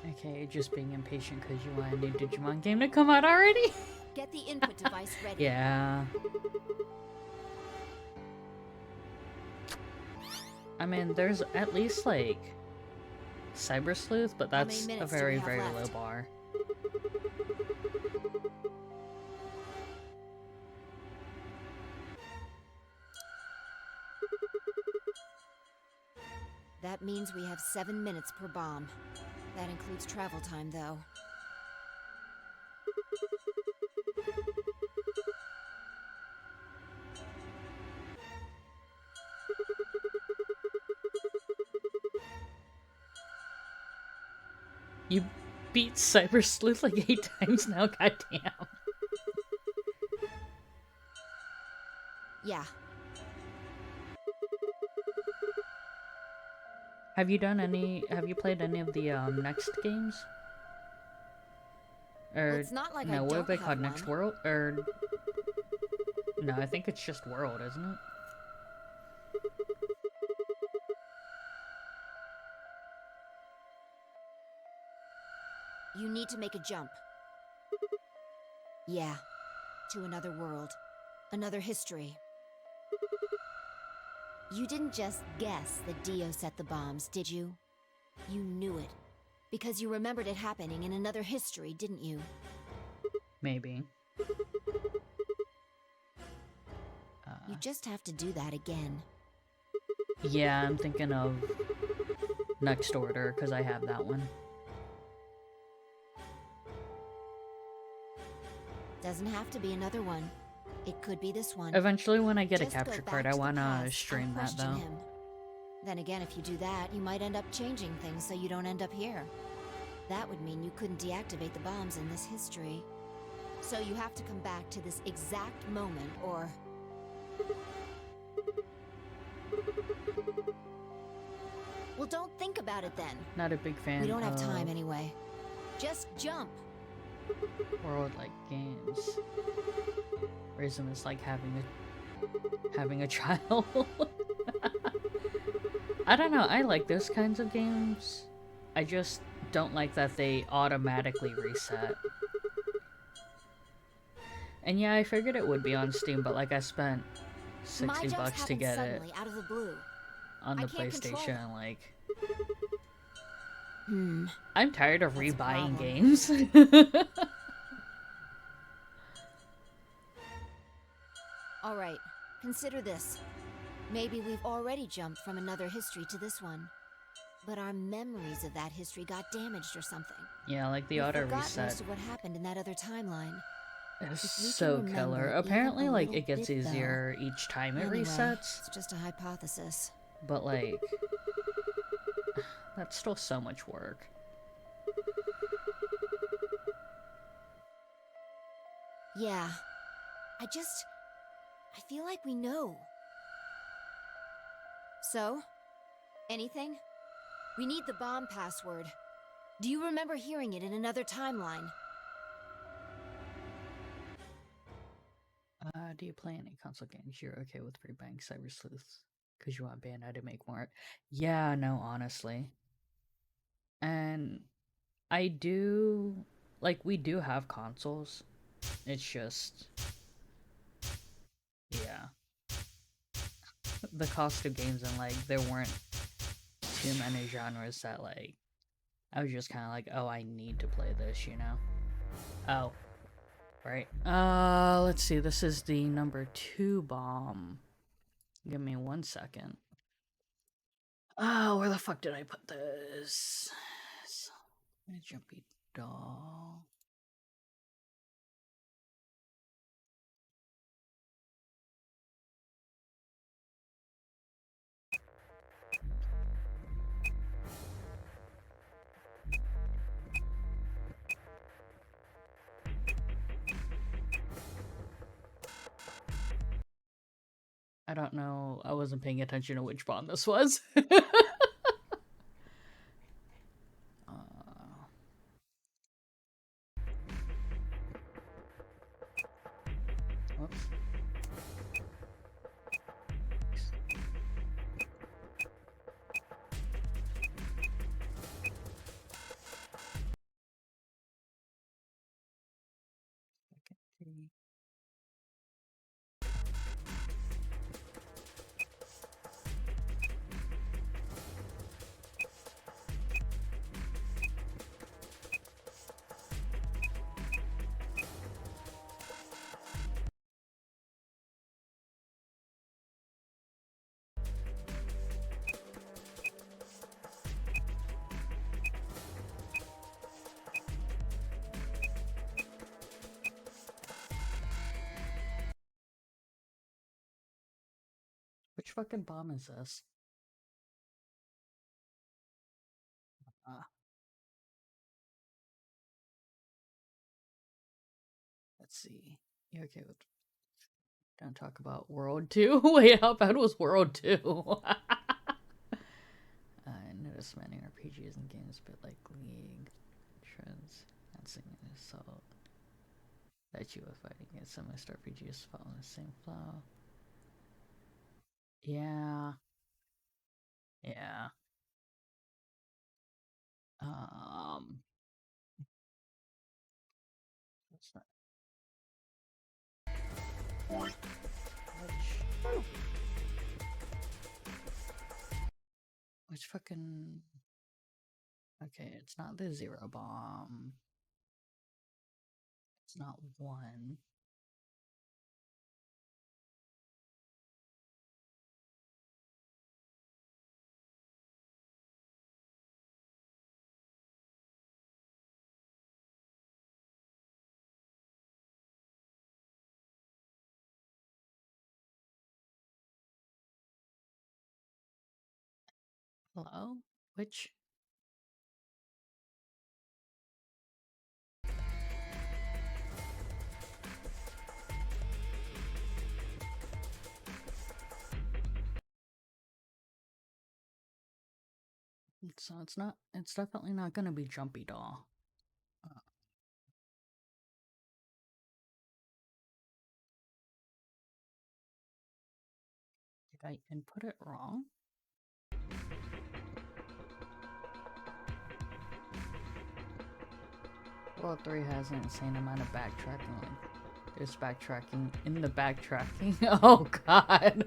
Okay, you're just being impatient because you want a new Digimon game to come out already? Get the input device ready. Yeah. I mean, there's at least, like, Cyber Sleuth, but How many that's a minutes do we very, have very low left? bar. That means we have 7 minutes per bomb. That includes travel time, though. You beat Cyber Sleuth like 8 times now, goddamn. Yeah. Have you played any of the, next games? Or, It's not like I no, what are don't they have called? Next one. World? Or, no, I think it's just World, isn't it? You need to make a jump. Yeah. To another world. Another history. You didn't just guess that Dio set the bombs, did you? You knew it. Because you remembered it happening in another history, didn't you? Maybe. You just have to do that again. Yeah, I'm thinking of Next Order, because I have that one. Doesn't have to be another one. It could be this one. Eventually, when I get Just a go capture back card, to I the want to past stream and that, question though. him. Then again, if you do that, you might end up changing things so you don't end up here. That would mean you couldn't deactivate the bombs in this history. So you have to come back to this exact moment, or... Well, don't think about it then. Not a big fan We don't have of time anyway. Just jump. world-like games. Reason is like having a child. I don't know, I like those kinds of games. I just don't like that they automatically reset. And yeah, I figured it would be on Steam, but like I spent My $60 jumps to happen get it suddenly, out of the blue. on I the can't control PlayStation, them. like Hmm. I'm tired of That's a rebuying problem. games. All right, consider this. Maybe we've already jumped from another history to this one. But our memories of that history got damaged or something. Yeah, like the We auto forgot reset most of what happened in that other timeline. is If we can so remember killer. even Apparently, a like little it gets bit, though. easier each time it Anyway, resets, it's just a hypothesis. but like that's still so much work. Yeah. I feel like we know. So? Anything? We need the bomb password. Do you remember hearing it in another timeline? Do you play any console games? You're okay with free bank cyber sleuths because you want Bandai to make more? Yeah, no, honestly. And I do, like, we do have consoles. It's just, yeah. The cost of games and, like, there weren't too many genres that, like, I was just kind of like, oh, I need to play this, you know? Oh. Right. Let's see. This is the number 2 bomb. Give me 1 second. Oh, where the fuck did I put this? Jumpy doll. I don't know. I wasn't paying attention to which bomb this was. Whoops. Okay. Which fucking bomb is this? Let's see. You okay with... Don't talk about World 2? Wait, how bad was World 2? I noticed many RPGs and games, but like League, trends, and singing assault. That you were fighting against some most RPGs following the same flow. Yeah. Yeah. What's that? Which fucking... Okay, it's not the Zero Bomb. It's not 1. Hello? Which... So it's definitely not gonna be Jumpy Doll. Did I input it wrong? World 3 has an insane amount of backtracking. Like, there's backtracking in the backtracking. Oh god.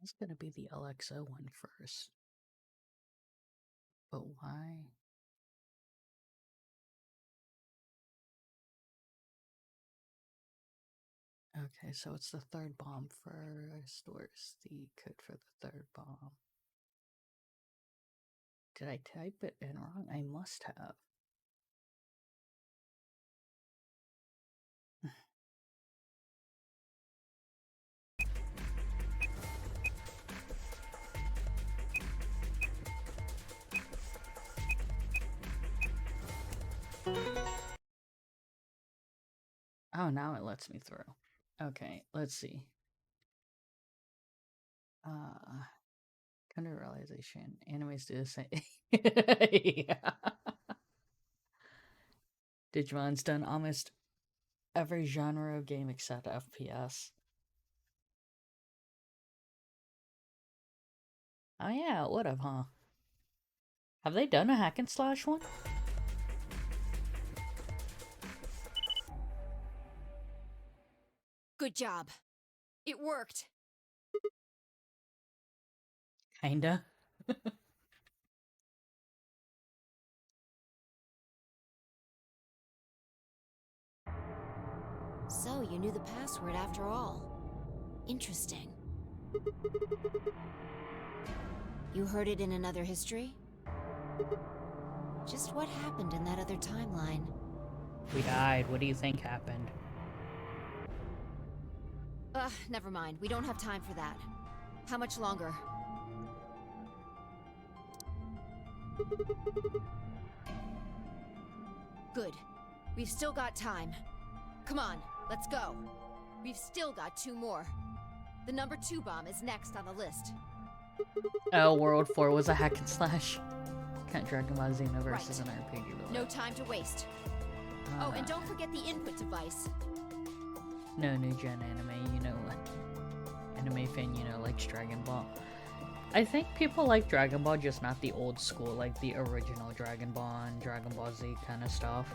It's gonna be the LXO one first. But why? Okay, so it's the third bomb first. Where's the code for the third bomb? Did I type it in wrong? I must have. Oh, now it lets me through. Okay, let's see. Kind of realization. Animes do the same. Yeah. Digimon's done almost every genre of game except FPS. Oh yeah, it would have, huh? Have they done a hack and slash one? Good job. It worked. Kinda. So, you knew the password after all. Interesting. You heard it in another history? Just what happened in that other timeline? We died. What do you think happened? Never mind. We don't have time for that. How much longer? Good. We've still got time. Come on, let's go. We've still got 2 more. The number 2 bomb is next on the list. Oh, World 4 was a hack and slash. Can't Dragon Ball Xenoverse is an RPG. No time to waste. Oh, and don't forget the input device. No new gen anime, you know, anime fan, you know, likes Dragon Ball. I think people like Dragon Ball, just not the old school, like the original Dragon Ball and Dragon Ball Z kind of stuff.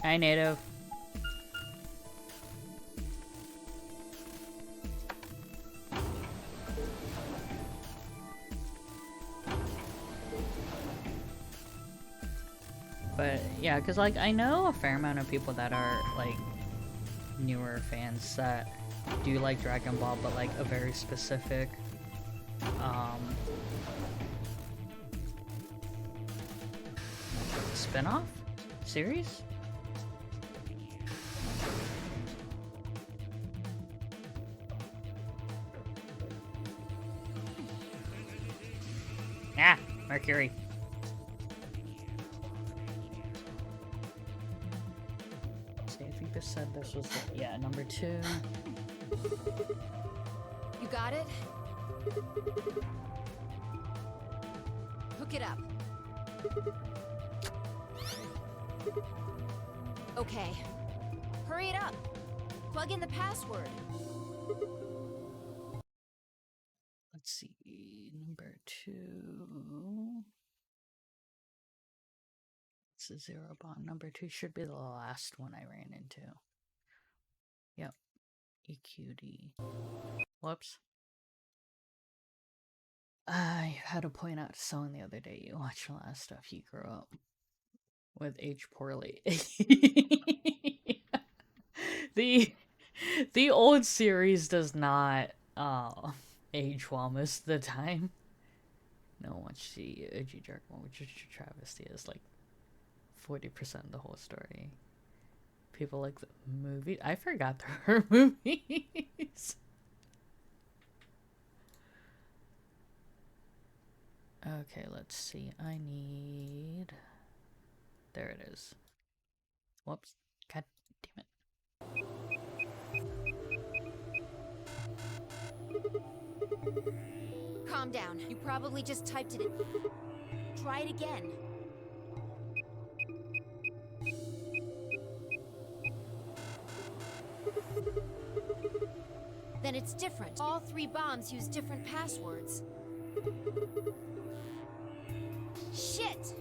Hi, Native. But yeah, because like I know a fair amount of people that are like newer fans that do like Dragon Ball, but like a very specific spin-off series. Ah, Mercury. I think this said this was the, yeah, number 2. You got it? Hook it up. Okay. Hurry it up. Plug in the password. Let's see, number 2. Let's This is zero bomb. Number 2 should be the last one I ran into. Yep. EQD. Whoops. I had to point out to someone the other day, you watch a lot of stuff you grew up with age poorly. The old series does not age well most of the time. No, watch the OG Dark one, which is travesty, is like 40% of the whole story. People like the movie. I forgot there were movies. Okay, let's see. I need. There it is. Whoops. God damn it. Calm down. You probably just typed it in. Try it again. Then it's different. All 3 bombs use different passwords. Shit!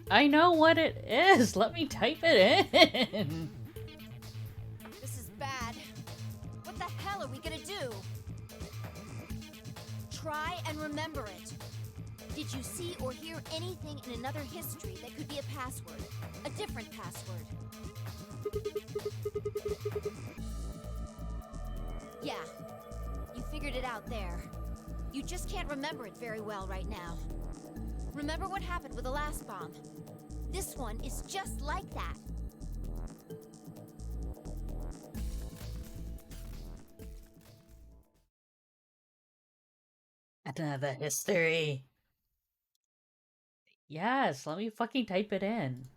I know what it is. Let me type it in. This is bad. What the hell are we gonna do? Try and remember it. Did you see or hear anything in another history that could be a password? A different password? Yeah. You figured it out there. You just can't remember it very well right now. Remember what happened with the last bomb? This one is just like that. Another history. Yes, let me fucking type it in.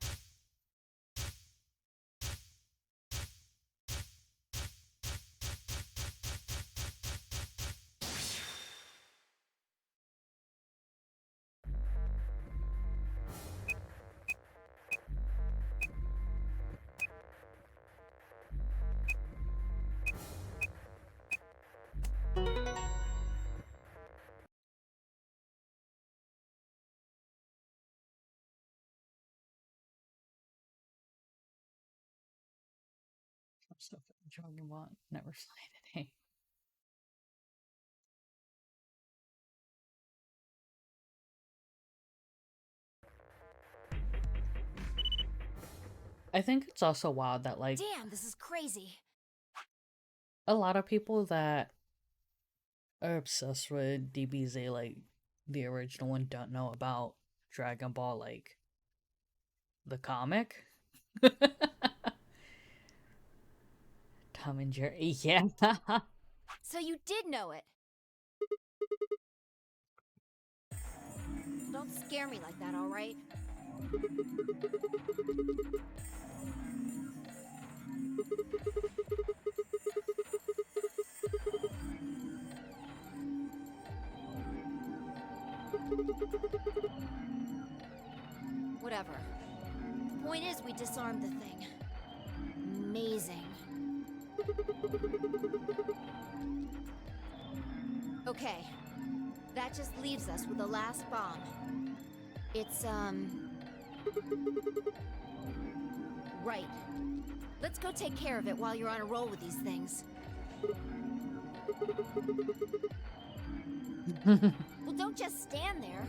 Stuff Dragon Ball never slide it. I think it's also wild that, like, Damn, this is crazy. a lot of people that are obsessed with DBZ, like the original one, don't know about Dragon Ball, like the comic. Tom and Jerry, yeah. So you did know it. Don't scare me like that, all right? Whatever. Point is, we disarmed the thing. Amazing. Okay. That just leaves us with the last bomb. It's, right. Let's go take care of it while you're on a roll with these things. Well, don't just stand there.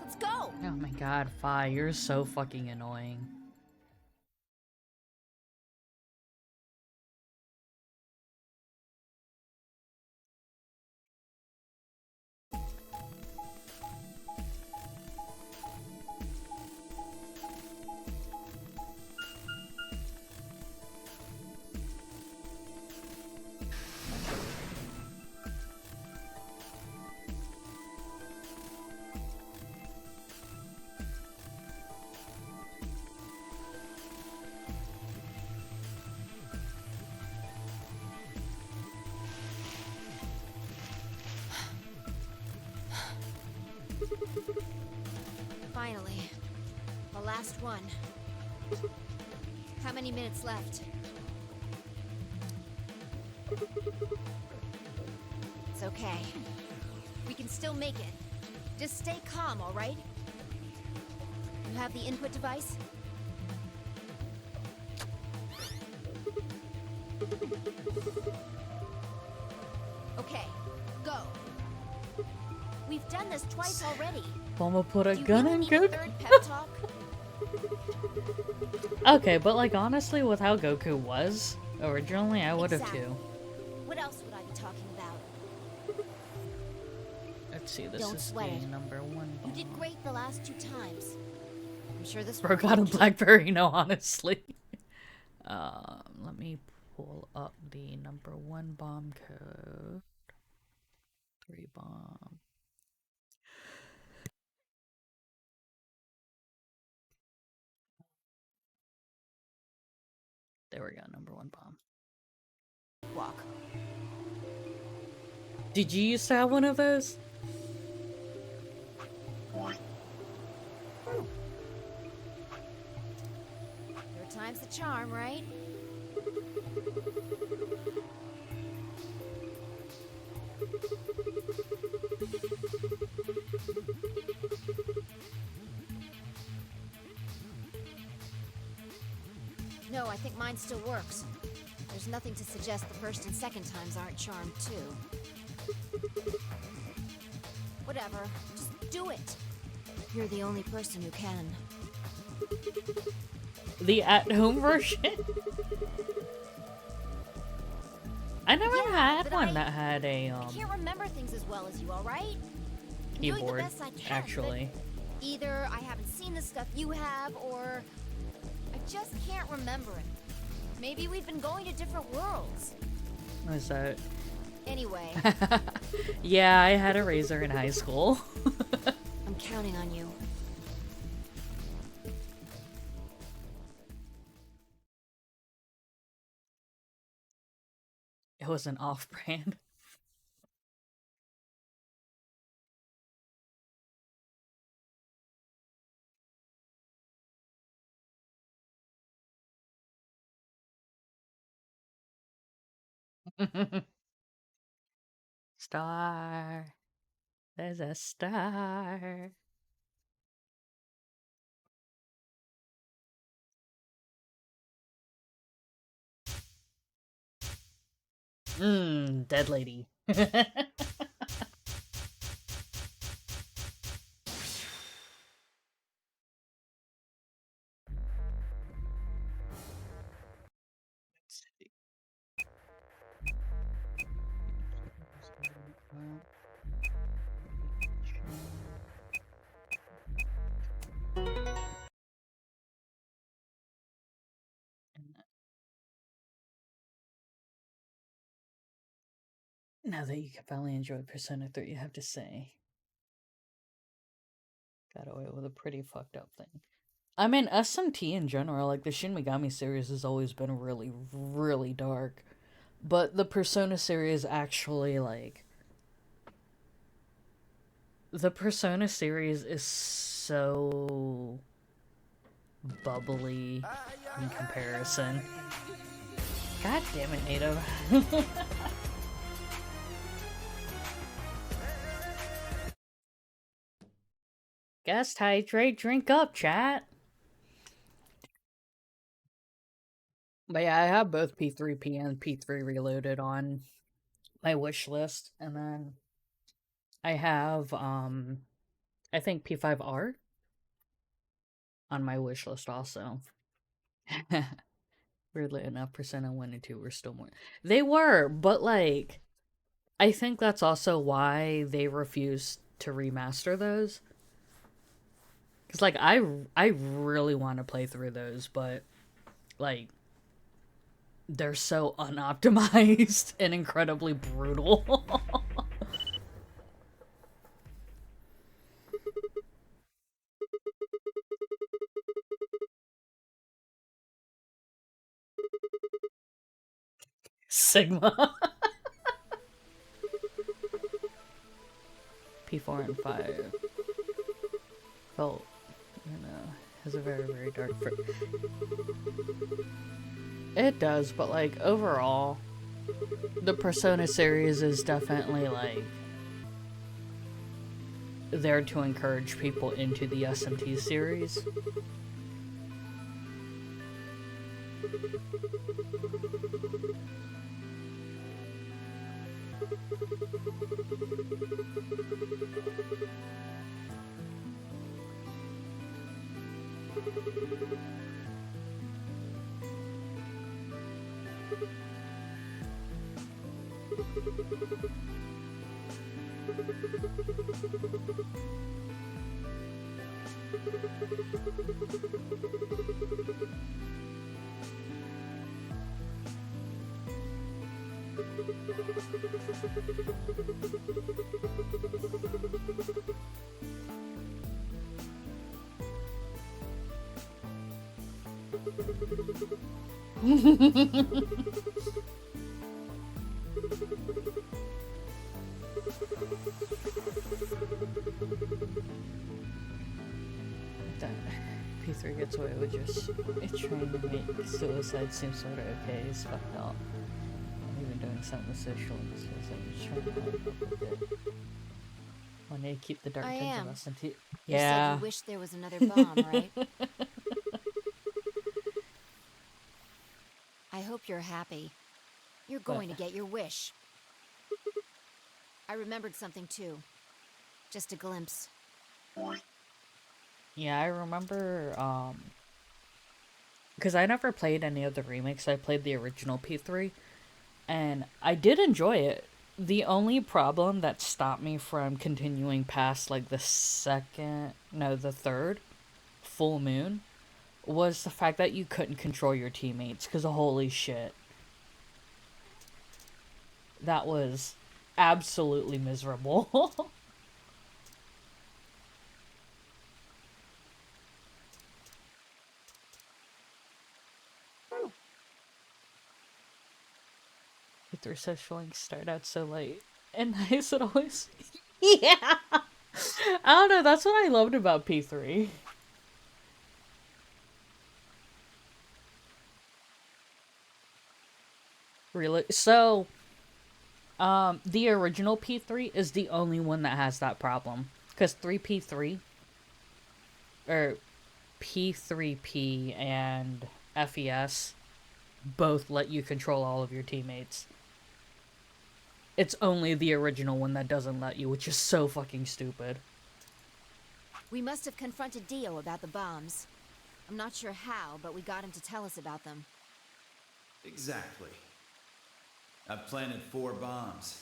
Let's go! Oh my god, Fi, you're so fucking annoying. Finally. The last one. How many minutes left? It's okay. We can still make it. Just stay calm, all right? You have the input device? Okay, go. We've done this twice already. Bulma put a Do you gun really in need a Goku? third pep talk? Okay, but like honestly, with how Goku was originally, I would have Exactly. too. What else would I be talking about? Let's see, this Don't is sweat the it. number one You bomb. did great the last 2 times. I'm sure this Bro one got a will keep- Blackberry, no, honestly. Let me pull up the number one bomb code. 3 bomb. There we go, number one bomb. walk. Did you used to have one of those? Third time's the charm, right? No, I think mine still works. There's nothing to suggest the first and second times aren't charmed too. Whatever, just do it. You're the only person who can. The at-home version? I never Yeah, had but one I- that had a I can't remember things as well as you, alright? keyboard, actually. Either I haven't seen the stuff you have, or I just can't remember it. Maybe we've been going to different worlds. What is that? Anyway, Yeah, I had a razor in high school. I'm counting on you. It was an off-brand. Star. There's a star. Dead lady. Now that you can finally enjoy Persona 3, you have to say. Got away with a pretty fucked up thing. I mean, SMT in general, like the Shin Megami series has always been really, really dark. But the Persona series actually, like... The Persona series is so... bubbly in comparison. God damn it, Native. Guest hydrate, drink up, chat. But yeah, I have both P3P and P3 Reloaded on my wish list, and then I have I think P5R on my wish list also. Weirdly enough, Persona 1 and 2 were still more. They were, but like I think that's also why they refused to remaster those. Cuz like I really want to play through those, but like they're so unoptimized and incredibly brutal. Sigma. P4 and 5 felt, has a very, very dark It does, but like overall, the Persona series is definitely like there to encourage people into the SMT series. That P3 gets away with just trying to make suicide seem sort of okay. It's fucked up. I'm even doing something social in this case. I'm just trying to help with it. When they keep the dark tinge of SMT. You Yeah. said you wish there was another bomb, right? I hope you're happy. You're going to get your wish. I remembered something too. Just a glimpse. Yeah, I remember, because I never played any of the remakes. I played the original P3, and I did enjoy it. The only problem that stopped me from continuing past, like, the third full moon was the fact that you couldn't control your teammates, because holy shit. That was absolutely miserable. Their social links start out so late and nice. It always, yeah. I don't know. That's what I loved about P3. Really? So, the original P3 is the only one that has that problem, because 3P3 or P3P and FES both let you control all of your teammates. It's only the original one that doesn't let you, which is so fucking stupid. We must have confronted Dio about the bombs. I'm not sure how, but we got him to tell us about them. Exactly. I've planted 4 bombs.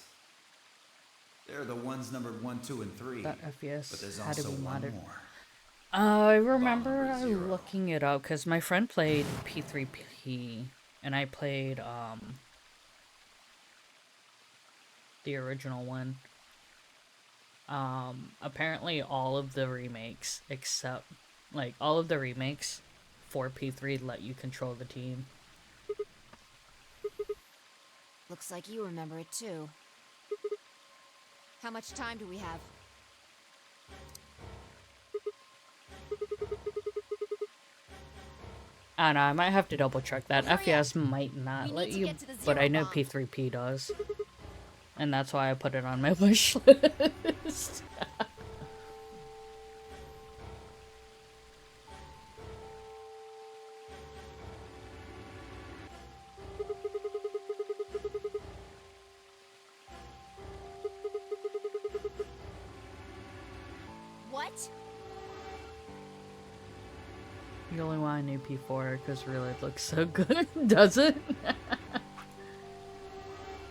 They're the ones numbered 1, 2, and 3. That FES but there's had to also be one modded. more. I remember Bomb number 0. looking it up because my friend played P3P and I played the original one. Apparently all of the remakes except all of the remakes for P3 let you control the team. Looks like you remember it too. How much time do we have? I don't know, I might have to double check that. Hurry FES might not We let need to you, get to the but I zero know bomb. P3P does. And that's why I put it on my wish list. What? The only why I knew P4 because really it looks so good, does it?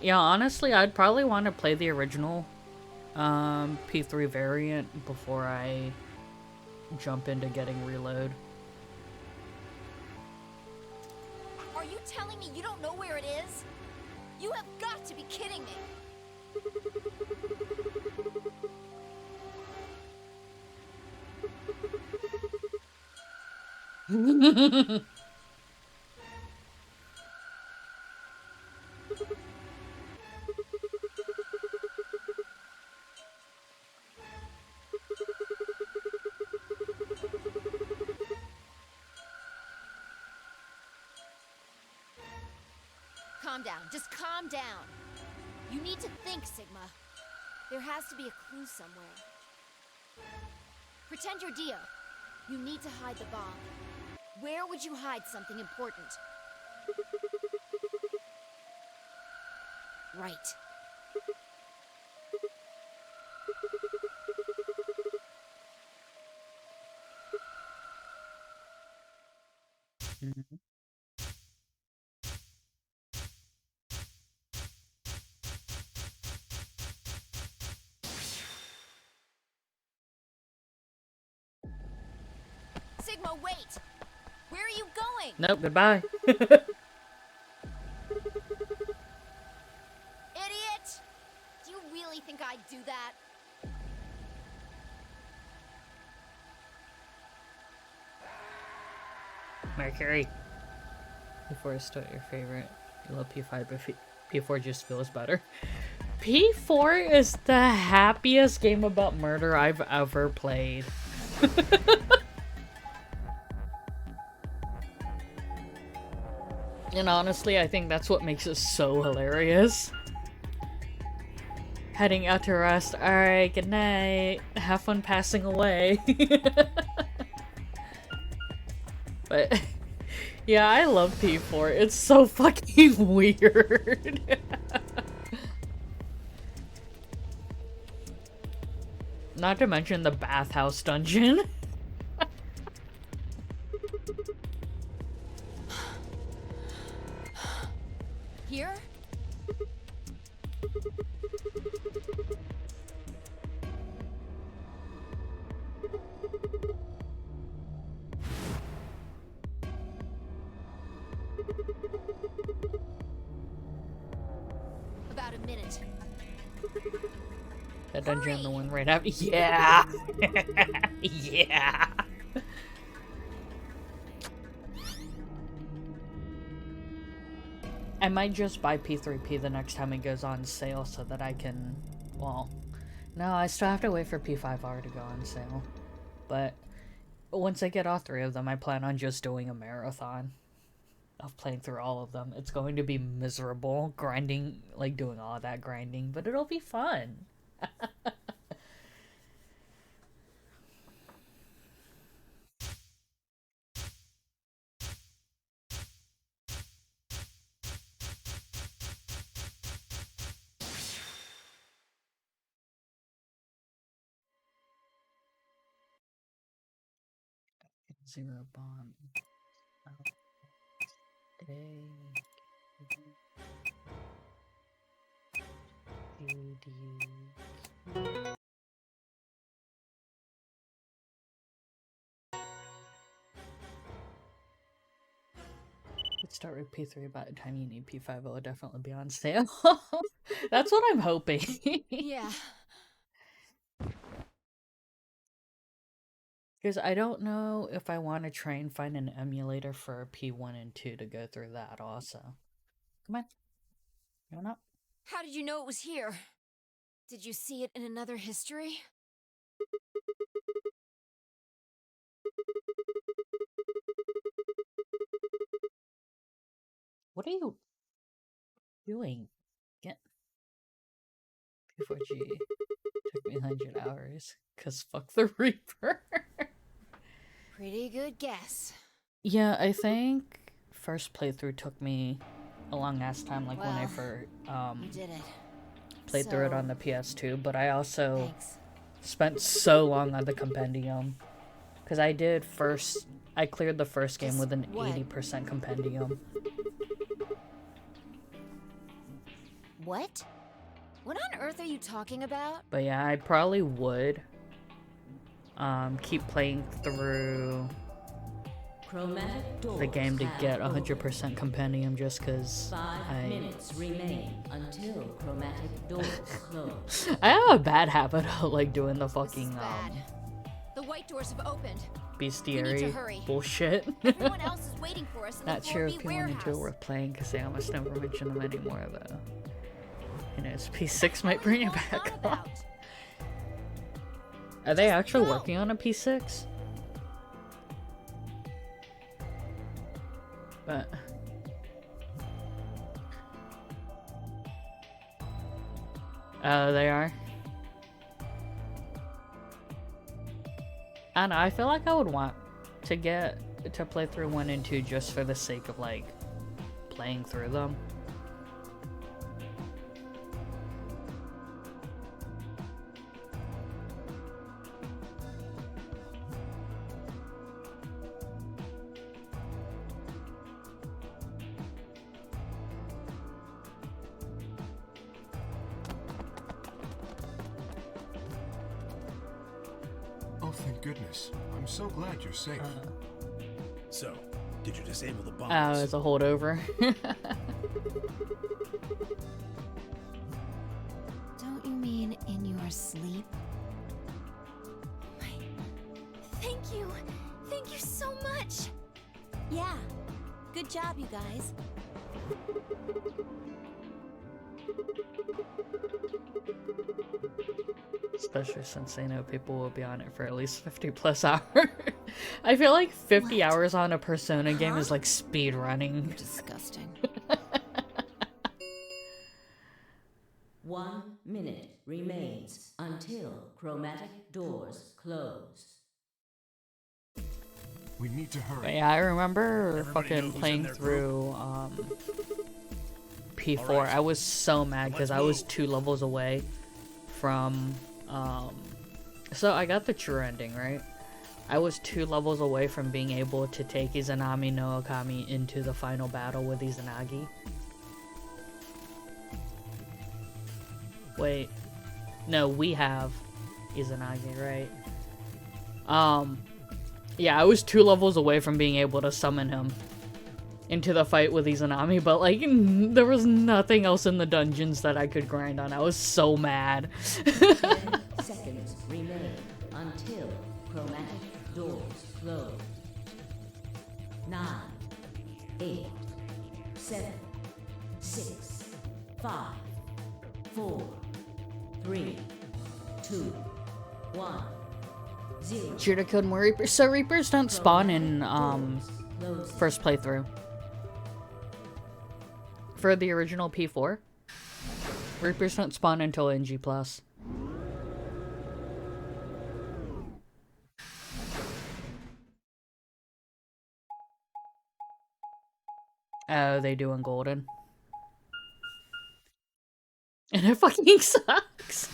Yeah, honestly, I'd probably want to play the original P3 variant before I jump into getting Reload. Are you telling me you don't know where it is? You have got to be kidding me. Calm down. Just calm down. You need to think, Sigma. There has to be a clue somewhere. Pretend you're Dio. You need to hide the bomb. Where would you hide something important? Right. Mhm. Sigma, wait! Where are you going? Nope, goodbye. Idiot! Do you really think I'd do that? Mercury. P4 is still your favorite. You love P5, but P4 just feels better. P4 is the happiest game about murder I've ever played. And honestly, I think that's what makes it so hilarious. Heading out to rest. Alright, good night. Have fun passing away. But yeah, I love P4. It's so fucking weird. Not to mention the bathhouse dungeon. Here? About a minute. That dungeon, the one right after. Yeah! Yeah! I might just buy P3P the next time it goes on sale so that I can, well, no, I still have to wait for P5R to go on sale. But once I get all three of them, I plan on just doing a marathon of playing through all of them. It's going to be miserable, grinding, like doing all that grinding, but it'll be fun. Zero bomb. Day. Let's start with P3. By the time you need P5, it will definitely be on sale. That's what I'm hoping. Yeah. Because I don't know if I want to try and find an emulator for P1 and 2 to go through that also. Come on. Going up. How did you know it was here? Did you see it in another history? What are you doing? Get P4G. Took me 100 hours. Because fuck the Reaper. Pretty good guess. Yeah, I think first playthrough took me a long ass time, like when I first You did it. played through it on the PS2, but I also Thanks. spent so long on the compendium. Because I cleared the first game with an 80% compendium. What? What on earth are you talking about? But yeah, I probably would keep playing through the game to get 100% compendium just because 5 minutes remain until chromatic doors close. I have a bad habit of like doing the fucking Bad. The white doors have opened. We need to bestiary hurry. bullshit. Everyone else is waiting for us in Not the sure 4B if P1 and 2 are warehouse. worth playing because they almost never mention them anymore though. You know, P6 might bring it back up. About? Are they actually go. working on a P6? But oh, they are. I don't know, I feel like I would want to get to play through 1 and 2 just for the sake of, like, playing through them. Oh, thank goodness. I'm so glad you're safe. So, did you disable the bombs? Oh, it's a holdover. Don't you mean in your sleep? Thank you. Thank you so much. Yeah. Good job, you guys. Especially since they know people will be on it for at least 50 plus hours. I feel like 50 hours on a Persona game is like speed running. Disgusting. 1 minute remains until chromatic doors close. We need to hurry. But yeah, I remember Everybody know fucking who's in playing their through P4. Alright. I was so mad because I was move. 2 levels away from so I got the true ending, right? I was 2 levels away from being able to take Izanami no Okami into the final battle with Izanagi. Wait. No, we have Izanagi, right? Yeah, I was 2 levels away from being able to summon him into the fight with Izanami, but like, there was nothing else in the dungeons that I could grind on. I was so mad. 10 seconds remain until chromatic doors close. 9, 8, 7, 6, 5, 4, 3, 2, 1, 0. Should've killed more Reapers. So Reapers don't spawn in first playthrough. For the original P4, Reapers don't spawn until NG+. Oh, they do in Golden. And it fucking sucks.